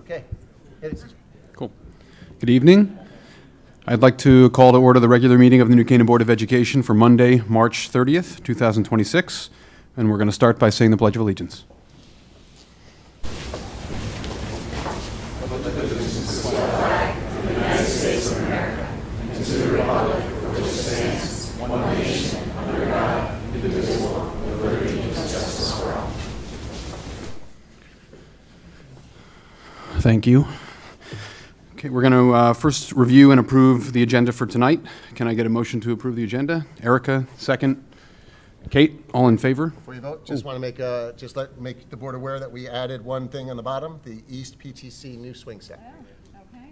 Okay. Hit it, CJ. Cool. Good evening. I'd like to call to order the regular meeting of the New Canaan Board of Education for Monday, March 30th, 2026. And we're going to start by saying the Pledge of Allegiance. Thank you. Okay, we're going to first review and approve the agenda for tonight. Can I get a motion to approve the agenda? Erica, second. Kate, all in favor? Before you vote, just want to make the board aware that we added one thing on the bottom, the East PTC new swing set. Oh, okay.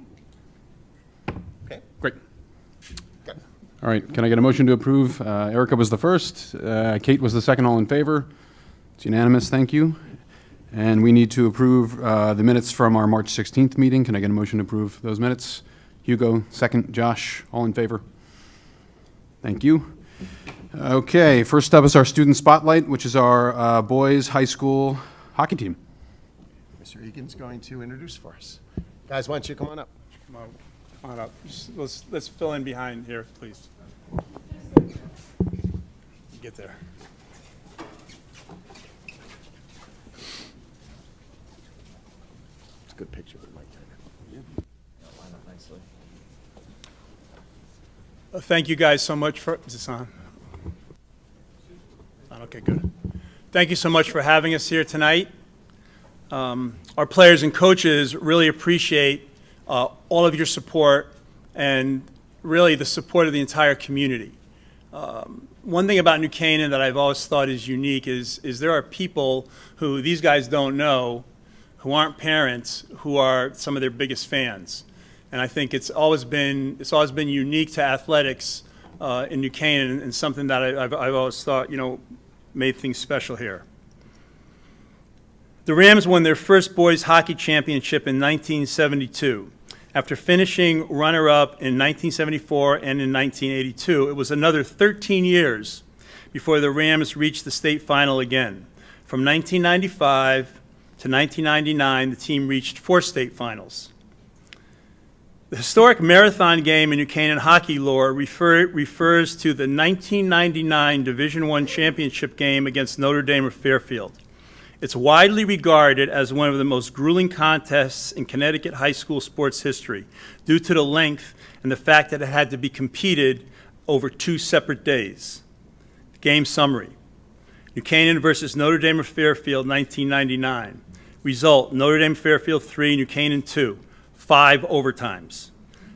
Okay, Great. good. All right, can I get a motion to approve? Erica was the first. Kate was the second, all in favor. It's unanimous, thank you. And we need to approve the minutes from our March 16th meeting. Can I get a motion to approve those minutes? Hugo, second. Josh, all in favor? Thank you. Okay, first up is our student spotlight, which is our boys high school hockey team. Mr. Egan's going to introduce for us. Guys, why don't you come on up? Come on up. Let's fill in behind here, please. Get there. It's a good picture with Mike. Line up nicely. Thank you guys so much for, is this on? Okay, good. Thank you so much for having us here tonight. Our players and coaches really appreciate all of your support and really the support of the entire community. One thing about New Canaan that I've always thought is unique is there are people who these guys don't know, who aren't parents, who are some of their biggest fans. And I think it's always been unique to athletics in New Canaan, and something that I've always thought, made things special here. The Rams won their first boys hockey championship in 1972. After finishing runner-up in 1974 and in 1982, it was another 13 years before the Rams reached the state final again. From 1995 to 1999, the team reached 4 state finals. The historic marathon game in New Canaan hockey lore refers to the 1999 Division I championship game against Notre Dame of Fairfield. It's widely regarded as one of the most grueling contests in Connecticut high school sports history due to the length and the fact that it had to be competed over 2 separate days. Game summary: New Canaan versus Notre Dame of Fairfield, 1999. Result: Notre Dame Fairfield 3, New Canaan 2. 5 overtimes.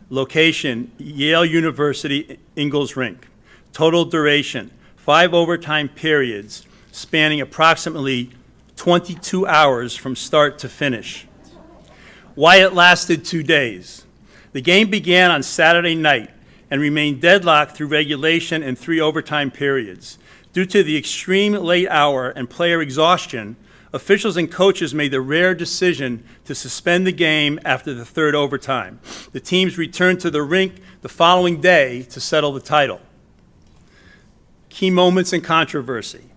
Location: Yale University, Ingalls Rink. Total duration: 5 overtime periods spanning approximately 22 hours from start to finish. Why it lasted 2 days. The game began on Saturday night and remained deadlocked through regulation and 3 overtime periods. Due to the extreme late hour and player exhaustion, officials and coaches made the rare decision to suspend the game after the 3rd overtime. The teams returned to the rink the following day to settle the title. Key moments and controversy.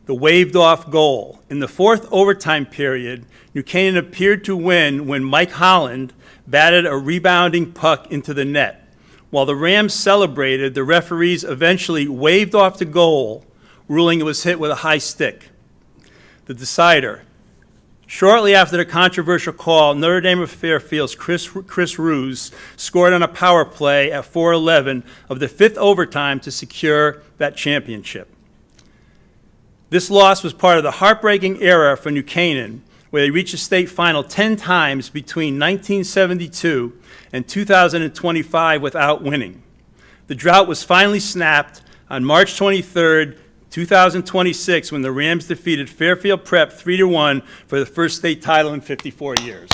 The waved-off goal. In the 4th overtime period, New Canaan appeared to win when Mike Holland batted a rebounding puck into the net. While the Rams celebrated, the referees eventually waved off the goal, ruling it was hit with a high stick. The decider. Shortly after the controversial call, Notre Dame of Fairfield's Chris Ruse scored on a power play at 4:11 of the 5th overtime to secure that championship. This loss was part of the heartbreaking era for New Canaan, where they reached the state final 10 times between 1972 and 2025 without winning. The drought was finally snapped on March 23rd, 2026, when the Rams defeated Fairfield Prep 3-1 for the first state title in 54 years.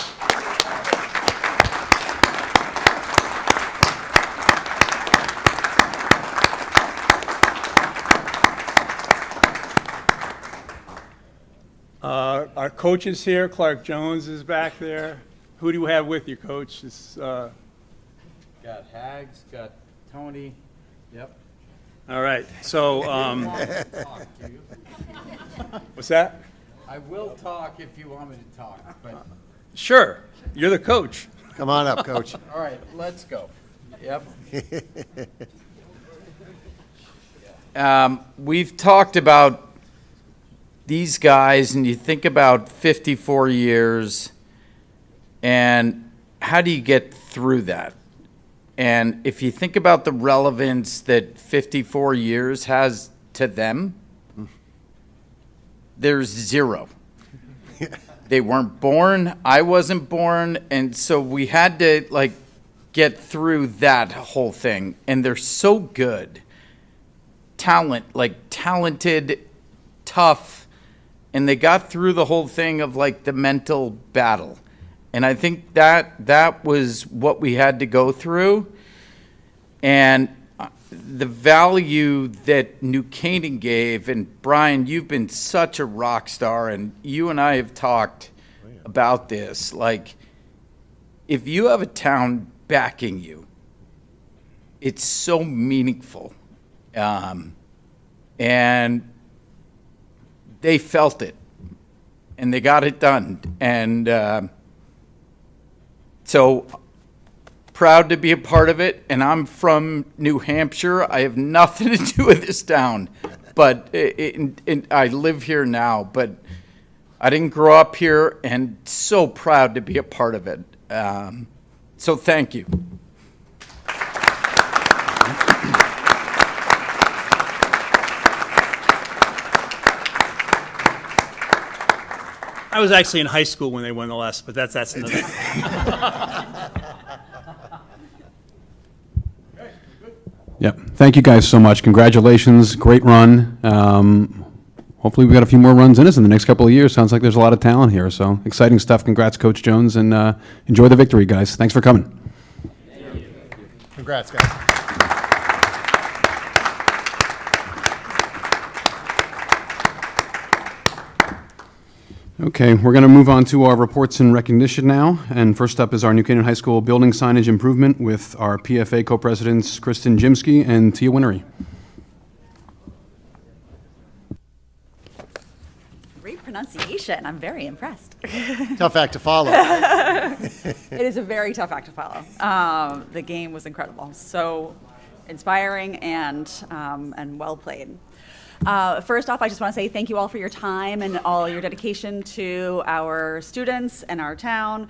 Our coach is here. Clark Jones is back there. Who do you have with you, Coach? Got Hags, got Tony. Yep. All right. So, what's that? I will talk if you want me to talk, but Sure, you're the coach. Come on up, Coach. All right, let's go. Yep. We've talked about these guys, and you think about 54 years, and how do you get through that? And if you think about the relevance that 54 years has to them, there's zero. They weren't born, I wasn't born, and so we had to like get through that whole thing. And they're so good. Talented, tough, and they got through the whole thing of like the mental battle. And I think that was what we had to go through. And the value that New Canaan gave, and Brian, you've been such a rock star, and you and I have talked about this. Like, if you have a town backing you, it's so meaningful. And they felt it, and they got it done. And so proud to be a part of it. And I'm from New Hampshire. I have nothing to do with this town, but I live here now. But I didn't grow up here, and so proud to be a part of it. So thank you. I was actually in high school when they won the last, but that's another. Yep. Thank you guys so much. Congratulations. Great run. Hopefully we got a few more runs in us in the next couple of years. Sounds like there's a lot of talent here. So exciting stuff. Congrats, Coach Jones, and enjoy the victory, guys. Thanks for coming. Congrats, guys. Okay, we're going to move on to our reports and recognition now. And first up is our New Canaan High School building signage improvement with our PFA co-presidents Kristen Jimsky and Tia Winery. Great pronunciation. I'm very impressed. Tough act to follow. It is a very tough act to follow. The game was incredible. So inspiring and well played. First off, I just want to say thank you all for your time and all your dedication to our students and our town.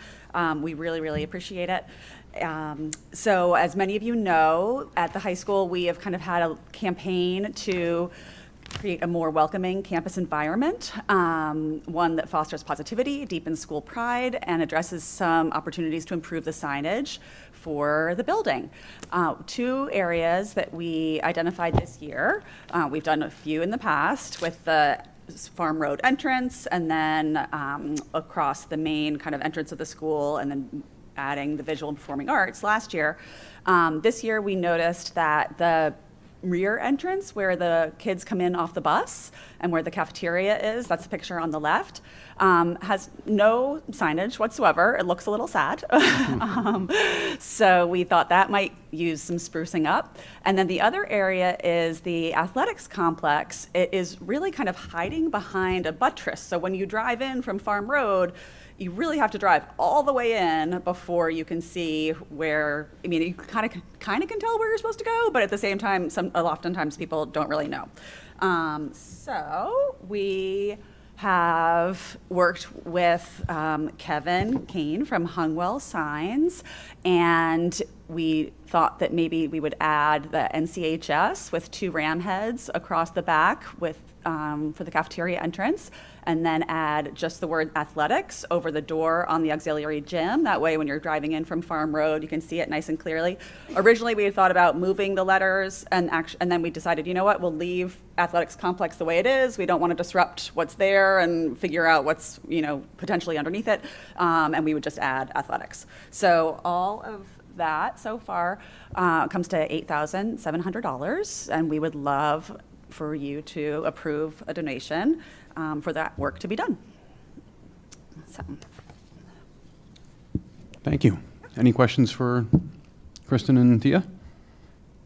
We really, really appreciate it. So as many of you know, at the high school, we have kind of had a campaign to create a more welcoming campus environment, one that fosters positivity, deepens school pride, and addresses some opportunities to improve the signage for the building. Two areas that we identified this year, we've done a few in the past with the Farm Road entrance, and then across the main kind of entrance of the school, and then adding the visual and performing arts last year. This year we noticed that the rear entrance where the kids come in off the bus and where the cafeteria is, that's the picture on the left, has no signage whatsoever. It looks a little sad. So we thought that might use some sprucing up. And then the other area is the athletics complex. It is really kind of hiding behind a buttress. So when you drive in from Farm Road, you really have to drive all the way in before you can see where, I mean, you kind of can tell where you're supposed to go, but at the same time, oftentimes people don't really know. So we have worked with Kevin Kane from Hungwell Signs, and we thought that maybe we would add the NCHS with 2 ram heads across the back with for the cafeteria entrance, and then add just the word athletics over the door on the auxiliary gym. That way, when you're driving in from Farm Road, you can see it nice and clearly. Originally, we had thought about moving the letters, and then we decided, you know what, we'll leave athletics complex the way it is. We don't want to disrupt what's there and figure out what's, potentially underneath it, and we would just add athletics. So all of that so far comes to $8,700, and we would love for you to approve a donation for that work to be done. So. Thank you. Any questions for Kristen and Tia?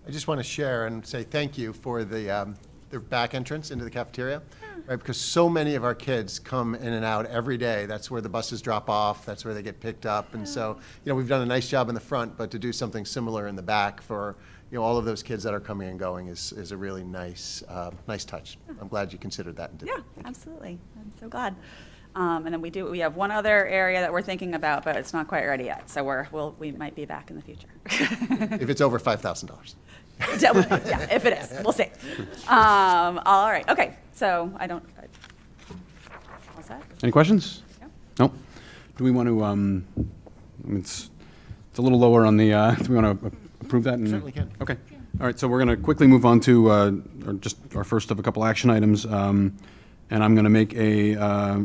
I just want to share and say thank you for the the back entrance into the cafeteria, right? Because so many of our kids come in and out every day. That's where the buses drop off. That's where they get picked up. And so, we've done a nice job in the front, but to do something similar in the back for, all of those kids that are coming and going is a really nice, nice touch. I'm glad you considered that and did Yeah, that. absolutely. I'm so glad. And then we have one other area that we're thinking about, but it's not quite ready yet. So we might be back in the future. If it's over $5,000. Yeah, if it is, we'll see. All right, okay, so all set? Any questions? Yeah. Nope. Do we want to, it's a little lower on the, do we want to approve that? Certainly can. Okay. All right, so we're going to quickly move on to just our first of a couple action items. And I'm going to make a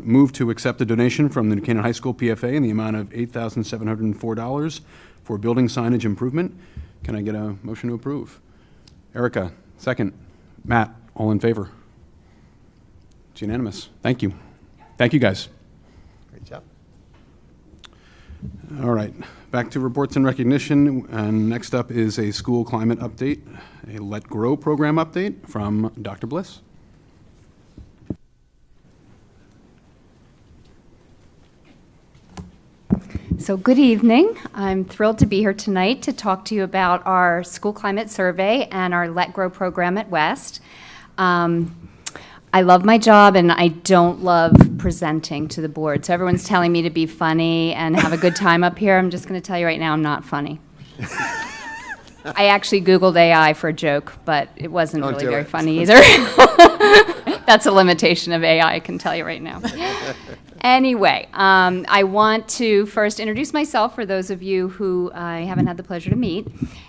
move to accept a donation from the New Canaan High School PFA in the amount of $8,704 for building signage improvement. Can I get a motion to approve? Erica, second. Matt, all in favor? It's unanimous. Thank you. Thank you, guys. Great job. All right, back to reports and recognition. And next up is a school climate update, a Let Grow program update from Dr. Bliss. So good evening. I'm thrilled to be here tonight to talk to you about our school climate survey and our Let Grow program at West. I love my job and I don't love presenting to the board. So everyone's telling me to be funny and have a good time up here. I'm just going to tell you right now, I'm not funny. I actually Googled AI for a joke, but it wasn't Don't really do very it. funny either. That's a limitation of AI, I can tell you right now. Anyway, I want to first introduce myself for those of you who I haven't had the pleasure to meet.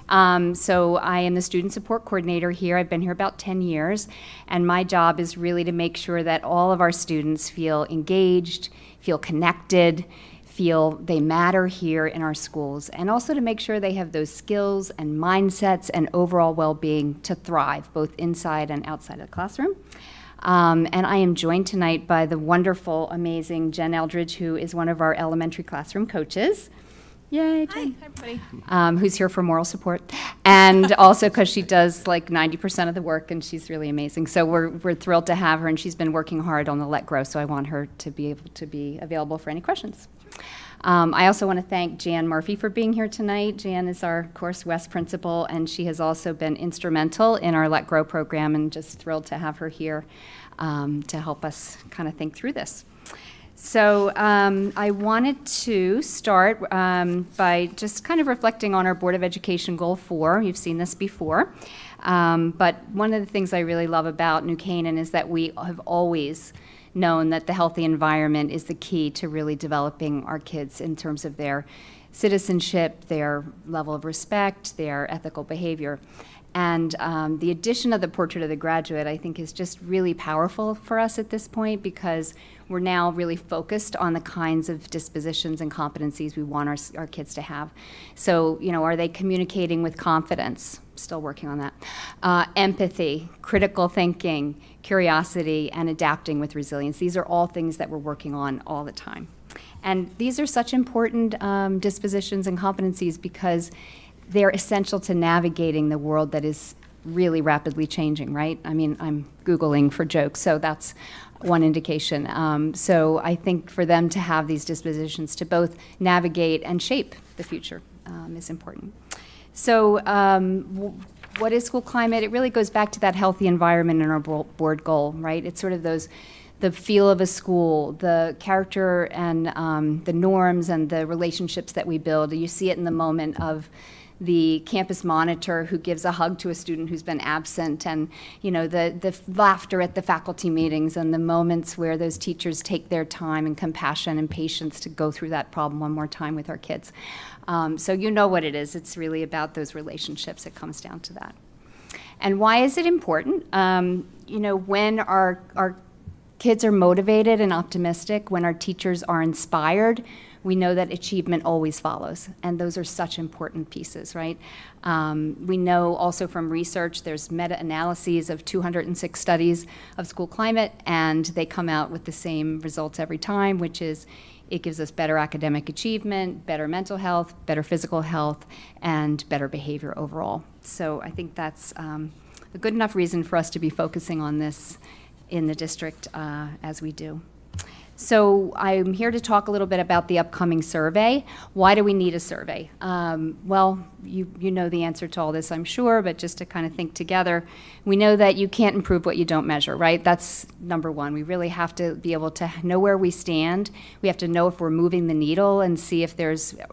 So I am the student support coordinator here. I've been here about 10 years, and my job is really to make sure that all of our students feel engaged, feel connected, feel they matter here in our schools, and also to make sure they have those skills and mindsets and overall well-being to thrive, both inside and outside of the classroom. And I am joined tonight by the wonderful, amazing Jen Eldridge, who is one of our elementary classroom coaches. Yay, Jen. Hi, everybody. Who's here for moral support. And also because she does like 90% of the work, and she's really amazing. So we're thrilled to have her, and she's been working hard on the Let Grow, so I want her to be able to be available for any questions. I also want to thank Jan Murphy for being here tonight. Jan is our Course West principal, and she has also been instrumental in our Let Grow program, and just thrilled to have her here to help us kind of think through this. So I wanted to start by just kind of reflecting on our Board of Education Goal 4. You've seen this before. But one of the things I really love about New Canaan is that we have always known that the healthy environment is the key to really developing our kids in terms of their citizenship, their level of respect, their ethical behavior. And the addition of the portrait of the graduate, I think, is just really powerful for us at this point, because we're now really focused on the kinds of dispositions and competencies we want our kids to have. So, are they communicating with confidence? Still working on that. Empathy, critical thinking, curiosity, and adapting with resilience. These are all things that we're working on all the time. And these are such important dispositions and competencies because they're essential to navigating the world that is really rapidly changing, right? I mean, I'm Googling for jokes, so that's one indication. So I think for them to have these dispositions to both navigate and shape the future is important. So what is school climate? It really goes back to that healthy environment in our board goal, right? It's sort of the feel of a school, the character and the norms and the relationships that we build. You see it in the moment of the campus monitor who gives a hug to a student who's been absent, and the laughter at the faculty meetings, and the moments where those teachers take their time and compassion and patience to go through that problem one more time with our kids. So you know what it is. It's really about those relationships. It comes down to that. And why is it important? When our kids are motivated and optimistic, when our teachers are inspired, we know that achievement always follows, and those are such important pieces, right? We know also from research, there's meta-analyses of 206 studies of school climate, and they come out with the same results every time, which is it gives us better academic achievement, better mental health, better physical health, and better behavior overall. So I think that's a good enough reason for us to be focusing on this in the district as we do. So I'm here to talk a little bit about the upcoming survey. Why do we need a survey? Well, you know the answer to all this, I'm sure, but just to kind of think together, we know that you can't improve what you don't measure, right? That's number one. We really have to be able to know where we stand. We have to know if we're moving the needle and see if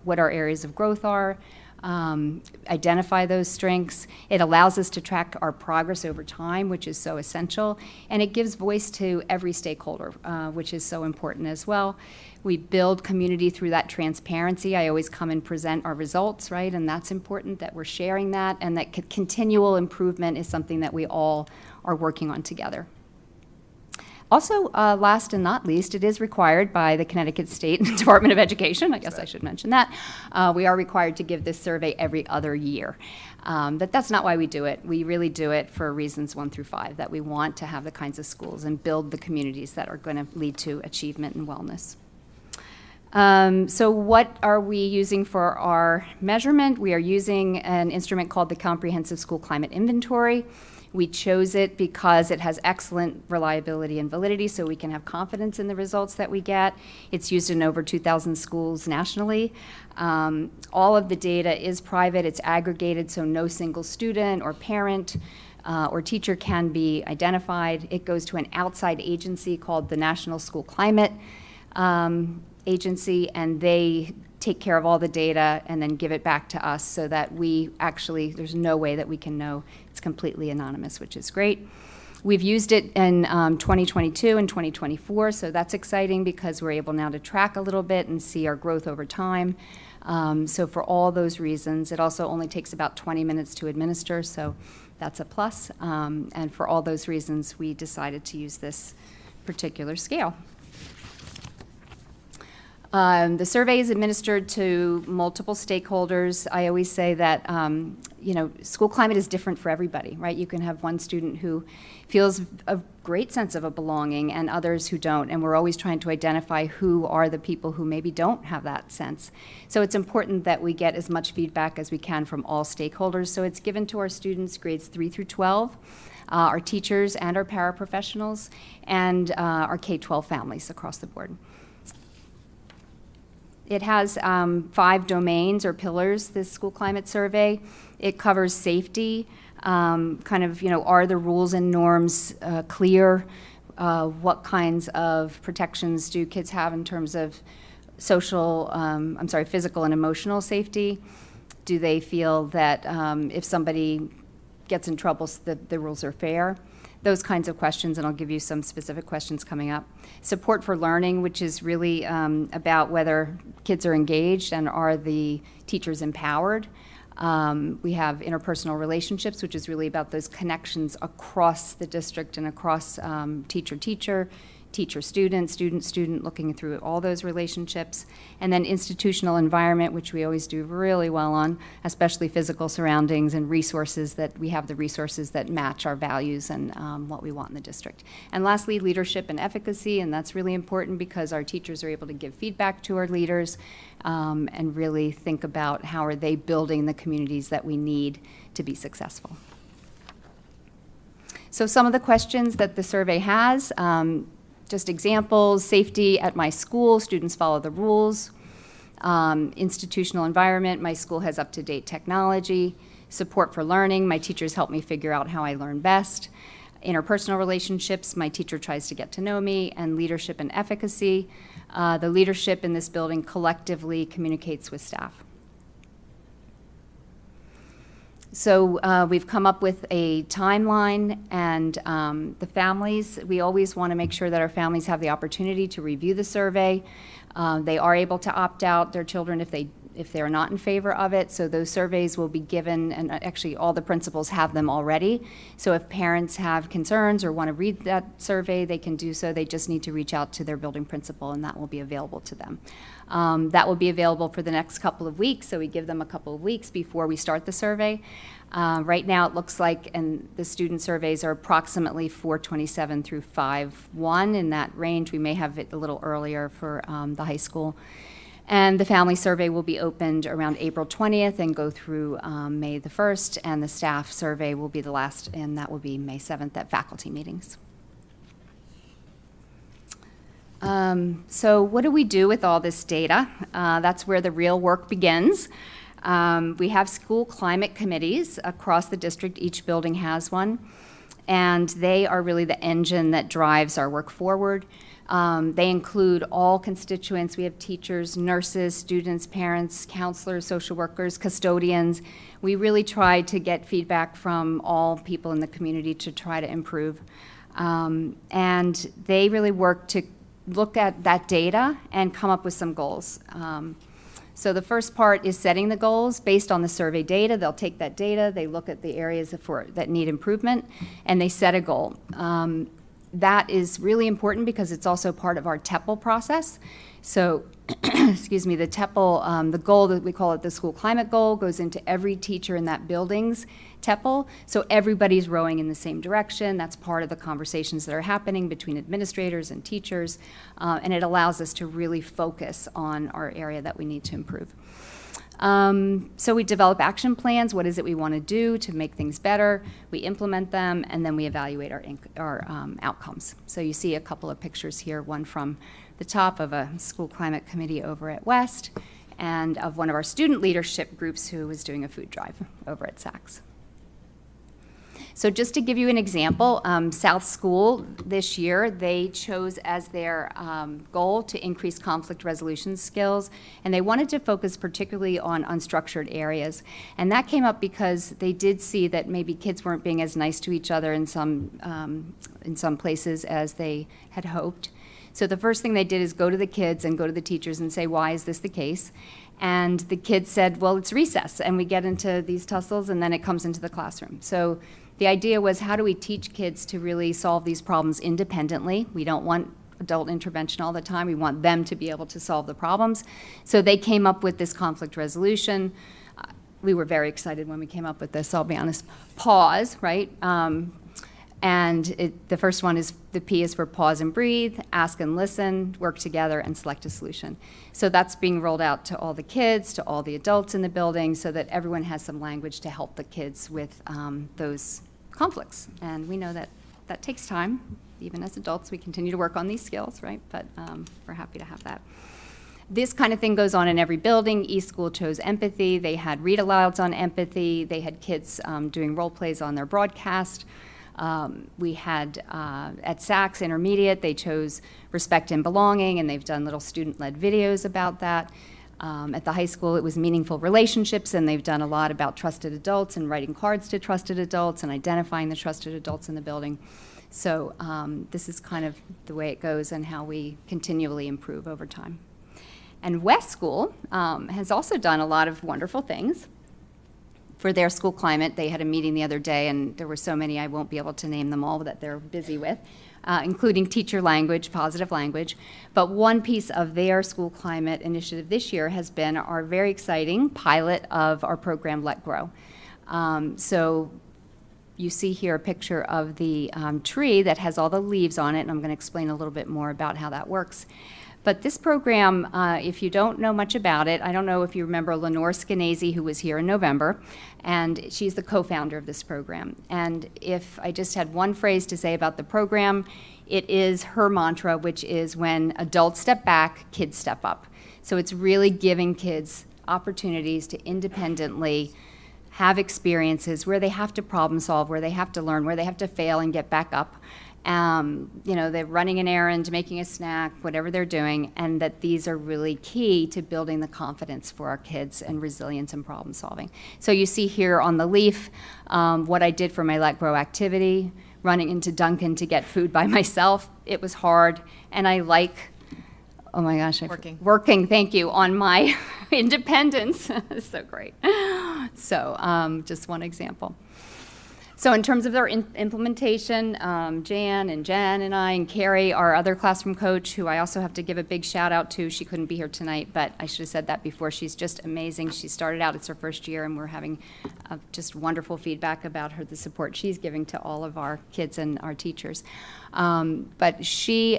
what our areas of growth are. Identify those strengths. It allows us to track our progress over time, which is so essential, and it gives voice to every stakeholder, which is so important as well. We build community through that transparency. I always come and present our results, right, and that's important that we're sharing that, and that continual improvement is something that we all are working on together. Also, last and not least, it is required by the Connecticut State Department of Education. I guess I should mention that. We are required to give this survey every other year. But that's not why we do it. We really do it for reasons 1 through 5, that we want to have the kinds of schools and build the communities that are going to lead to achievement and wellness. So what are we using for our measurement? We are using an instrument called the Comprehensive School Climate Inventory. We chose it because it has excellent reliability and validity, so we can have confidence in the results that we get. It's used in over 2,000 schools nationally. All of the data is private, it's aggregated, so no single student or parent or teacher can be identified. It goes to an outside agency called the National School Climate Agency, and they take care of all the data and then give it back to us so that there's no way that we can know. It's completely anonymous, which is great. We've used it in 2022 and 2024, so that's exciting because we're able now to track a little bit and see our growth over time. So for all those reasons, it also only takes about 20 minutes to administer, so that's a plus. And for all those reasons, we decided to use this particular scale. The survey is administered to multiple stakeholders. I always say that, school climate is different for everybody, right? You can have one student who feels a great sense of a belonging and others who don't, and we're always trying to identify who are the people who maybe don't have that sense. So it's important that we get as much feedback as we can from all stakeholders. So it's given to our students, grades 3 through 12, our teachers and our paraprofessionals, and our K-12 families across the board. It has 5 domains or pillars, this school climate survey. It covers safety, are the rules and norms clear? What kinds of protections do kids have in terms of physical and emotional safety? Do they feel that if somebody gets in trouble, the rules are fair? Those kinds of questions, and I'll give you some specific questions coming up. Support for learning, which is really about whether kids are engaged and are the teachers empowered. We have interpersonal relationships, which is really about those connections across the district and across teacher-teacher, teacher-student, student-student, looking through all those relationships. And then institutional environment, which we always do really well on, especially physical surroundings and resources, that we have the resources that match our values and what we want in the district. And lastly, leadership and efficacy, and that's really important because our teachers are able to give feedback to our leaders and really think about how are they building the communities that we need to be successful. So some of the questions that the survey has, just examples: safety at my school, students follow the rules. Institutional environment, my school has up-to-date technology. Support for learning, my teachers help me figure out how I learn best. Interpersonal relationships, my teacher tries to get to know me. And leadership and efficacy, the leadership in this building collectively communicates with staff. So we've come up with a timeline, and the families, we always want to make sure that our families have the opportunity to review the survey. They are able to opt out their children if they're not in favor of it. So those surveys will be given, and actually all the principals have them already. So if parents have concerns or want to read that survey, they can do so. They just need to reach out to their building principal, and that will be available to them. That will be available for the next couple of weeks, so we give them a couple of weeks before we start the survey. Right now it looks like, and the student surveys are approximately 427 through 5/1 in that range. We may have it a little earlier for the high school. And the family survey will be opened around April 20th and go through May the 1st, and the staff survey will be the last, and that will be May 7th at faculty meetings. So what do we do with all this data? That's where the real work begins. We have school climate committees across the district. Each building has one, and they are really the engine that drives our work forward. They include all constituents. We have teachers, nurses, students, parents, counselors, social workers, custodians. We really try to get feedback from all people in the community to try to improve. And they really work to look at that data and come up with some goals. So the first part is setting the goals based on the survey data. They'll take that data, they look at the areas that need improvement, and they set a goal. That is really important because it's also part of our TEPL process. So, excuse me, the TEPL, the goal that we call it the school climate goal, goes into every teacher in that building's TEPL. So everybody's rowing in the same direction. That's part of the conversations that are happening between administrators and teachers. And it allows us to really focus on our area that we need to improve. So we develop action plans. What is it we want to do to make things better? We implement them, and then we evaluate our outcomes. So you see a couple of pictures here, one from the top of a school climate committee over at West, and of one of our student leadership groups who was doing a food drive over at Saks. So just to give you an example, South School this year, they chose as their goal to increase conflict resolution skills, and they wanted to focus particularly on unstructured areas. And that came up because they did see that maybe kids weren't being as nice to each other in some places as they had hoped. So the first thing they did is go to the kids and go to the teachers and say, why is this the case? And the kids said, well, it's recess, and we get into these tussles, and then it comes into the classroom. So the idea was, how do we teach kids to really solve these problems independently? We don't want adult intervention all the time. We want them to be able to solve the problems. So they came up with this conflict resolution. We were very excited when we came up with this, I'll be honest. Pause, right? And the first one is, the P is for pause and breathe, ask and listen, work together, and select a solution. So that's being rolled out to all the kids, to all the adults in the building, so that everyone has some language to help the kids with those conflicts. And we know that that takes time. Even as adults, we continue to work on these skills, right? But we're happy to have that. This kind of thing goes on in every building. East School chose empathy. They had read-alouds on empathy. They had kids doing role plays on their broadcast. We had, at Saks Intermediate, they chose respect and belonging, and they've done little student-led videos about that. At the high school, it was meaningful relationships, and they've done a lot about trusted adults and writing cards to trusted adults and identifying the trusted adults in the building. So this is kind of the way it goes and how we continually improve over time. And West School has also done a lot of wonderful things for their school climate. They had a meeting the other day, and there were so many I won't be able to name them all that they're busy with, including teacher language, positive language. But one piece of their school climate initiative this year has been our very exciting pilot of our program, Let Grow. So you see here a picture of the tree that has all the leaves on it, and I'm going to explain a little bit more about how that works. But this program, if you don't know much about it, I don't know if you remember Lenore Skenazy, who was here in November, and she's the co-founder of this program. And if I just had one phrase to say about the program, it is her mantra, which is, when adults step back, kids step up. So it's really giving kids opportunities to independently have experiences where they have to problem solve, where they have to learn, where they have to fail and get back up. They're running an errand, making a snack, whatever they're doing, and that these are really key to building the confidence for our kids and resilience and problem solving. So you see here on the leaf what I did for my Let Grow activity, running into Dunkin' to get food by myself. It was hard, and I like, oh my gosh, working, thank you, on my independence. So great. So just one example. So in terms of their implementation, Jan and Jen and I and Carrie, our other classroom coach, who I also have to give a big shout out to, she couldn't be here tonight, but I should have said that before. She's just amazing. She started out, it's her first year, and we're having just wonderful feedback about her, the support she's giving to all of our kids and our teachers. But we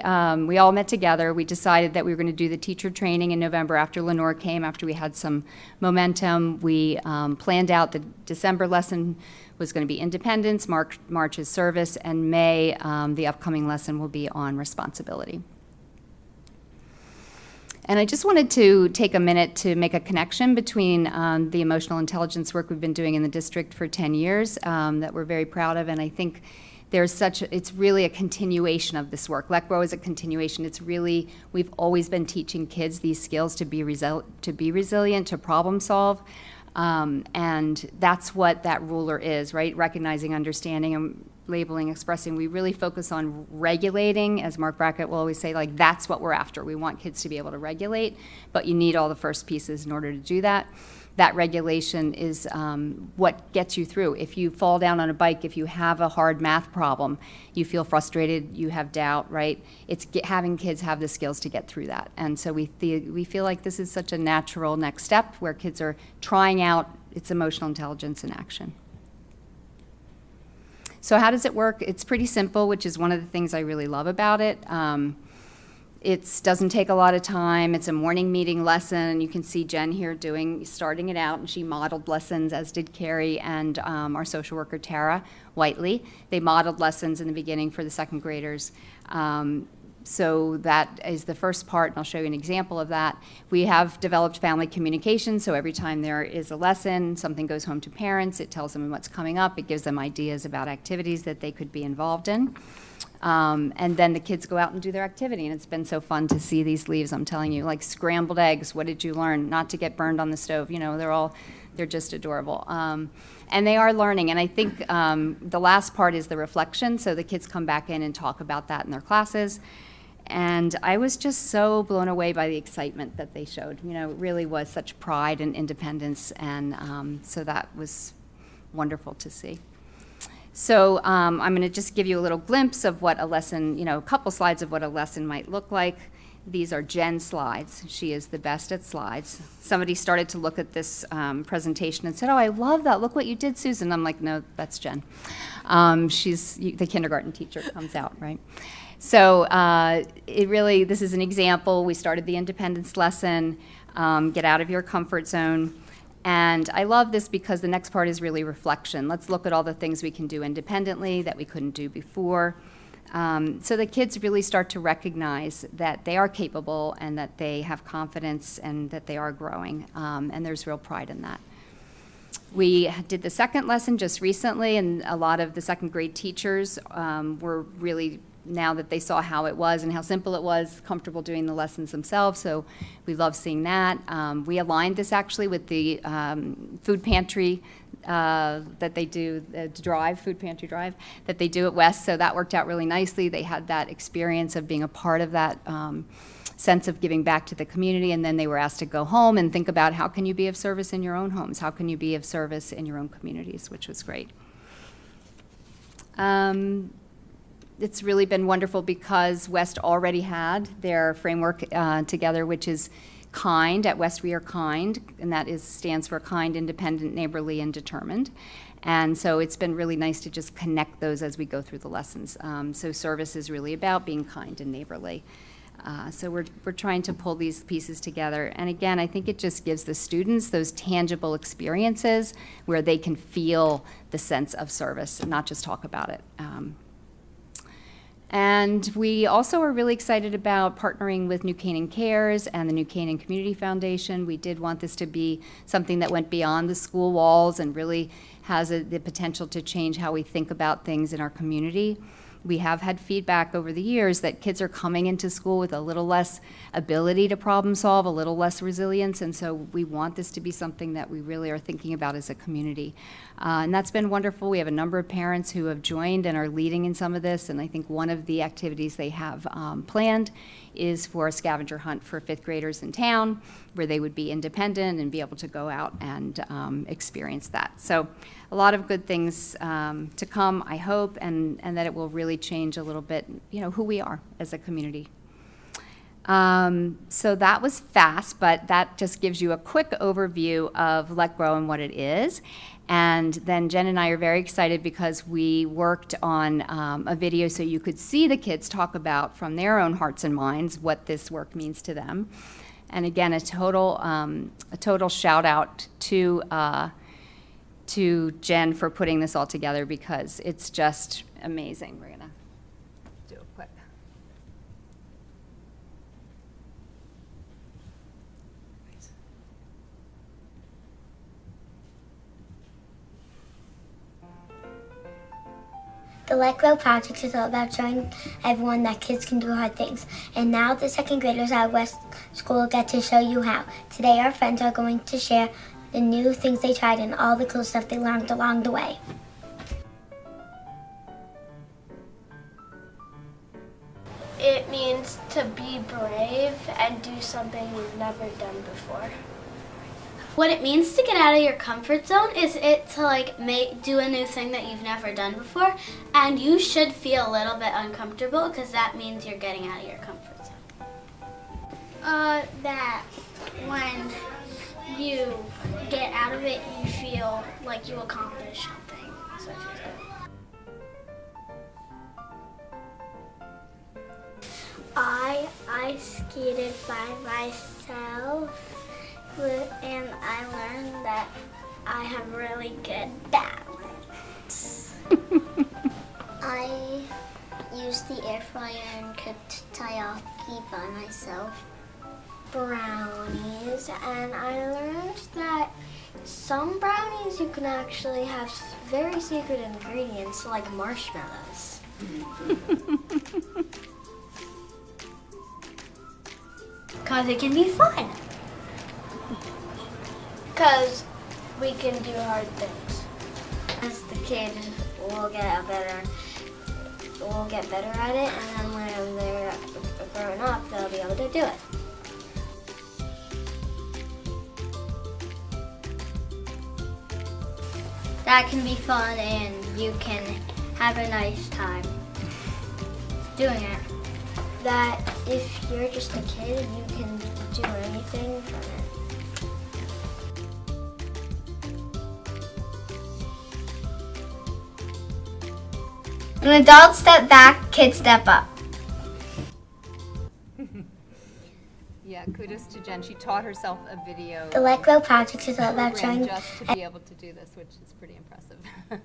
all met together. We decided that we were going to do the teacher training in November after Lenore came, after we had some momentum. We planned out the December lesson was going to be independence, March is service, and May, the upcoming lesson will be on responsibility. And I just wanted to take a minute to make a connection between the emotional intelligence work we've been doing in the district for 10 years that we're very proud of, and I think it's really a continuation of this work. Let Grow is a continuation. It's really, we've always been teaching kids these skills to be resilient, to problem solve. And that's what that ruler is, right? Recognizing, understanding, and labeling, expressing. We really focus on regulating, as Mark Brackett will always say, like, that's what we're after. We want kids to be able to regulate, but you need all the first pieces in order to do that. That regulation is what gets you through. If you fall down on a bike, if you have a hard math problem, you feel frustrated, you have doubt, right? It's having kids have the skills to get through that. And so we feel like this is such a natural next step where kids are trying out its emotional intelligence in action. So how does it work? It's pretty simple, which is one of the things I really love about it. It doesn't take a lot of time. It's a morning meeting lesson. You can see Jen here starting it out, and she modeled lessons, as did Carrie and our social worker, Tara Whiteley. They modeled lessons in the beginning for the second graders. So that is the first part, and I'll show you an example of that. We have developed family communication, so every time there is a lesson, something goes home to parents, it tells them what's coming up, it gives them ideas about activities that they could be involved in. And then the kids go out and do their activity, and it's been so fun to see these leaves, I'm telling you, like scrambled eggs, what did you learn? Not to get burned on the stove, you know, they're just adorable. And they are learning, and I think the last part is the reflection, so the kids come back in and talk about that in their classes. And I was just so blown away by the excitement that they showed. You know, it really was such pride and independence, and so that was wonderful to see. So I'm going to just give you a little glimpse of what a lesson, you know, a couple slides of what a lesson might look like. These are Jen's slides. She is the best at slides. Somebody started to look at this presentation and said, "Oh, I love that. Look what you did, Susan." I'm like, "No, that's Jen." She's the kindergarten teacher comes out, right? So this is an example. We started the independence lesson, get out of your comfort zone. And I love this because the next part is really reflection. Let's look at all the things we can do independently that we couldn't do before. So the kids really start to recognize that they are capable and that they have confidence and that they are growing. And there's real pride in that. We did the second lesson just recently, and a lot of the second grade teachers were really, now that they saw how it was and how simple it was, comfortable doing the lessons themselves, so we love seeing that. We aligned this actually with the food pantry that they do, food pantry drive, that they do at West, so that worked out really nicely. They had that experience of being a part of that sense of giving back to the community, and then they were asked to go home and think about how can you be of service in your own homes, how can you be of service in your own communities, which was great. It's really been wonderful because West already had their framework together, which is KIND. At West, we are KIND, and that stands for kind, independent, neighborly, and determined. And so it's been really nice to just connect those as we go through the lessons. So service is really about being kind and neighborly. So we're trying to pull these pieces together. And again, I think it just gives the students those tangible experiences where they can feel the sense of service and not just talk about it. And we also are really excited about partnering with New Canaan Cares and the New Canaan Community Foundation. We did want this to be something that went beyond the school walls and really has the potential to change how we think about things in our community. We have had feedback over the years that kids are coming into school with a little less ability to problem solve, a little less resilience, and so we want this to be something that we really are thinking about as a community. And that's been wonderful. We have a number of parents who have joined and are leading in some of this, and I think one of the activities they have planned is for a scavenger hunt for fifth graders in town, where they would be independent and be able to go out and experience that. So a lot of good things to come, I hope, and that it will really change a little bit, who we are as a community. So that was fast, but that just gives you a quick overview of Let Grow and what it is. And then Jen and I are very excited because we worked on a video so you could see the kids talk about from their own hearts and minds what this work means to them. And again, a total shout out to Jen for putting this all together because it's just amazing. We're gonna do a quick. The Let Grow project is all about showing everyone that kids can do hard things. And now the second graders at West School get to show you how. Today our friends are going to share the new things they tried and all the cool stuff they learned along the way. It means to be brave and do something you've never done before. What it means to get out of your comfort zone is to do a new thing that you've never done before, and you should feel a little bit uncomfortable because that means you're getting out of your comfort zone. That when you get out of it, you feel like you accomplished something, such as that. I skated by myself. And I learned that I have really good balance. I used the air fryer and cooked taiyaki by myself. Brownies, and I learned that some brownies you can actually have very secret ingredients like marshmallows. Because it can be fun. Because we can do hard things. As the kids will get better at it, and then when they're grown up, they'll be able to do it. That can be fun and you can have a nice time doing it. That if you're just a kid, you can do anything from it. When adults step back, kids step up. Yeah, kudos to Jen. She taught herself a video. The Let Grow project is all about program showing just to be able to do this, which is pretty impressive. Okay,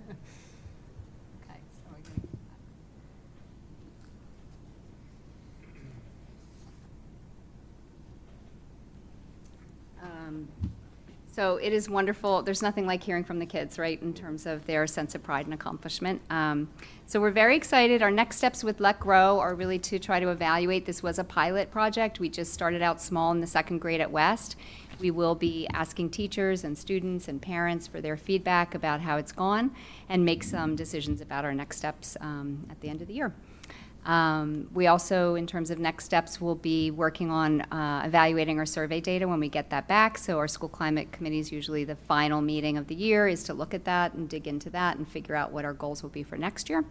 so we're going So it is wonderful. There's nothing like hearing from the kids, right, in terms of their sense of pride and accomplishment. So we're very excited. Our next steps with Let Grow are really to try to evaluate. This was a pilot project. We just started out small in the second grade at West. We will be asking teachers and students and parents for their feedback about how it's gone and make some decisions about our next steps at the end of the year. We also, in terms of next steps, will be working on evaluating our survey data when we get that back. So our school climate committee is usually the final meeting of the year, is to look at that and dig into that and figure out what our goals will be for next year.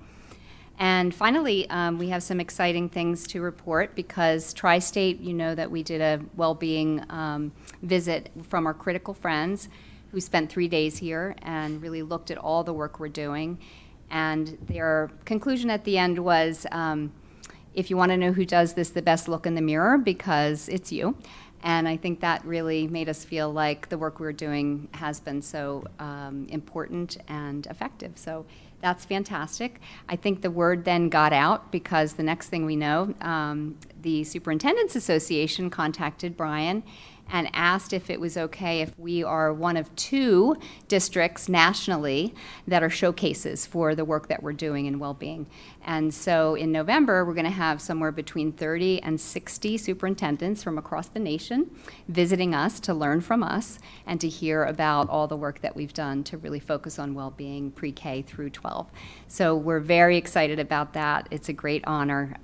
And finally, we have some exciting things to report because Tri-State, you know that we did a well-being visit from our critical friends who spent 3 days here and really looked at all the work we're doing. And their conclusion at the end was, if you want to know who does this, the best look in the mirror, because it's you. And I think that really made us feel like the work we're doing has been so important and effective. So that's fantastic. I think the word then got out because the next thing we know, the Superintendent's Association contacted Brian and asked if it was okay if we are one of 2 districts nationally that are showcases for the work that we're doing in well-being. And so in November, we're going to have somewhere between 30 and 60 superintendents from across the nation visiting us to learn from us and to hear about all the work that we've done to really focus on well-being pre-K through 12. So we're very excited about that. It's a great honor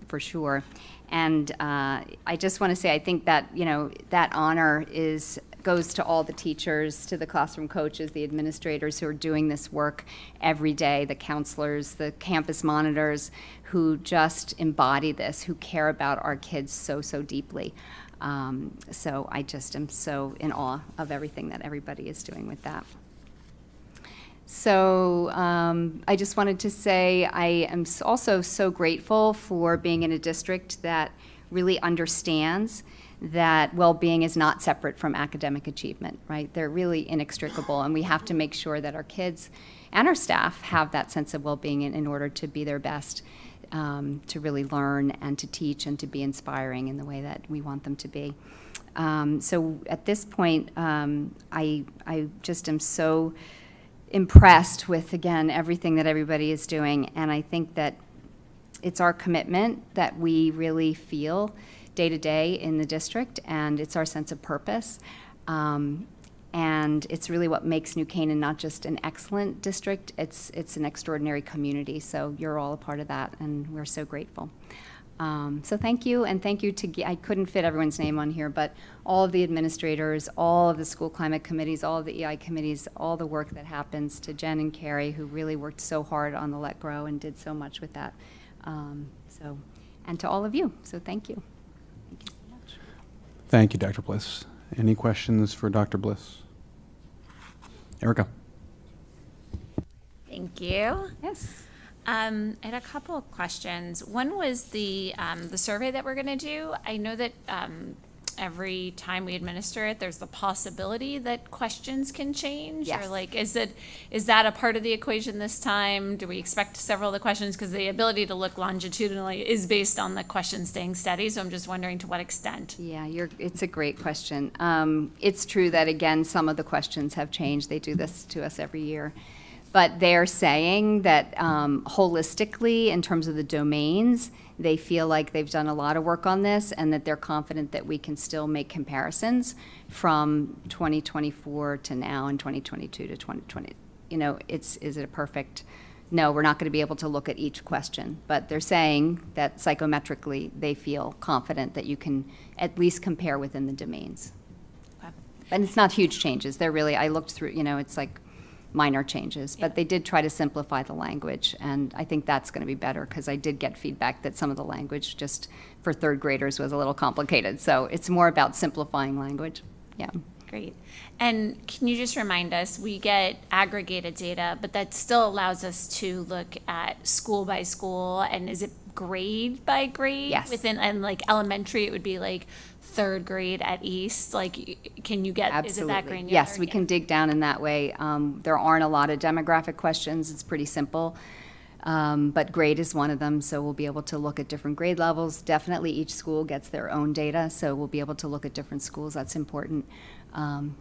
for sure. And I just want to say, I think that, that honor is goes to all the teachers, to the classroom coaches, the administrators who are doing this work every day, the counselors, the campus monitors, who just embody this, who care about our kids so, so deeply. So I just am so in awe of everything that everybody is doing with that. So I just wanted to say I am also so grateful for being in a district that really understands that well-being is not separate from academic achievement, right? They're really inextricable, and we have to make sure that our kids and our staff have that sense of well-being in order to be their best, to really learn and to teach and to be inspiring in the way that we want them to be. So at this point, I just am so impressed with, again, everything that everybody is doing, and I think that it's our commitment that we really feel day to day in the district, and it's our sense of purpose. And it's really what makes New Canaan not just an excellent district, it's an extraordinary community. So you're all a part of that, and we're so grateful. So thank you, and thank you to, I couldn't fit everyone's name on here, but all of the administrators, all of the school climate committees, all of the EI committees, all the work that happens, to Jen and Carrie, who really worked so hard on the Let Grow and did so much with that. And to all of you, so thank you. Thank you so much. Thank you, Dr. Bliss. Any questions for Dr. Bliss? Erica? Thank you. Yes. I had a couple of questions. One was the survey that we're going to do. I know that every time we administer it, there's the possibility that questions can change. Yes. Or like, is that a part of the equation this time? Do we expect several of the questions? Because the ability to look longitudinally is based on the question staying steady. So I'm just wondering to what extent. Yeah, it's a great question. It's true that, again, some of the questions have changed. They do this to us every year. But they're saying that holistically, in terms of the domains, they feel like they've done a lot of work on this, and that they're confident that we can still make comparisons from 2024 to now and 2022 to 2020. You know, is it a perfect? No, we're not going to be able to look at each question, but they're saying that psychometrically they feel confident that you can at least compare within the domains. Okay. And it's not huge changes. They're really, I looked through, it's like minor changes, but they did try to simplify the language, and I think that's going to be better, because I did get feedback that some of the language just for third graders was a little complicated. So it's more about simplifying language. Yeah. Great. And can you just remind us, we get aggregated data, but that still allows us to look at school by school, and is it grade by grade? Yes. Within, and like elementary, it would be like third grade at East. Like, can you get, Absolutely. is it that granular? Yes, we Yeah. can dig down in that way. There aren't a lot of demographic questions. It's pretty simple. But grade is one of them, so we'll be able to look at different grade levels. Definitely each school gets their own data, so we'll be able to look at different schools. That's important.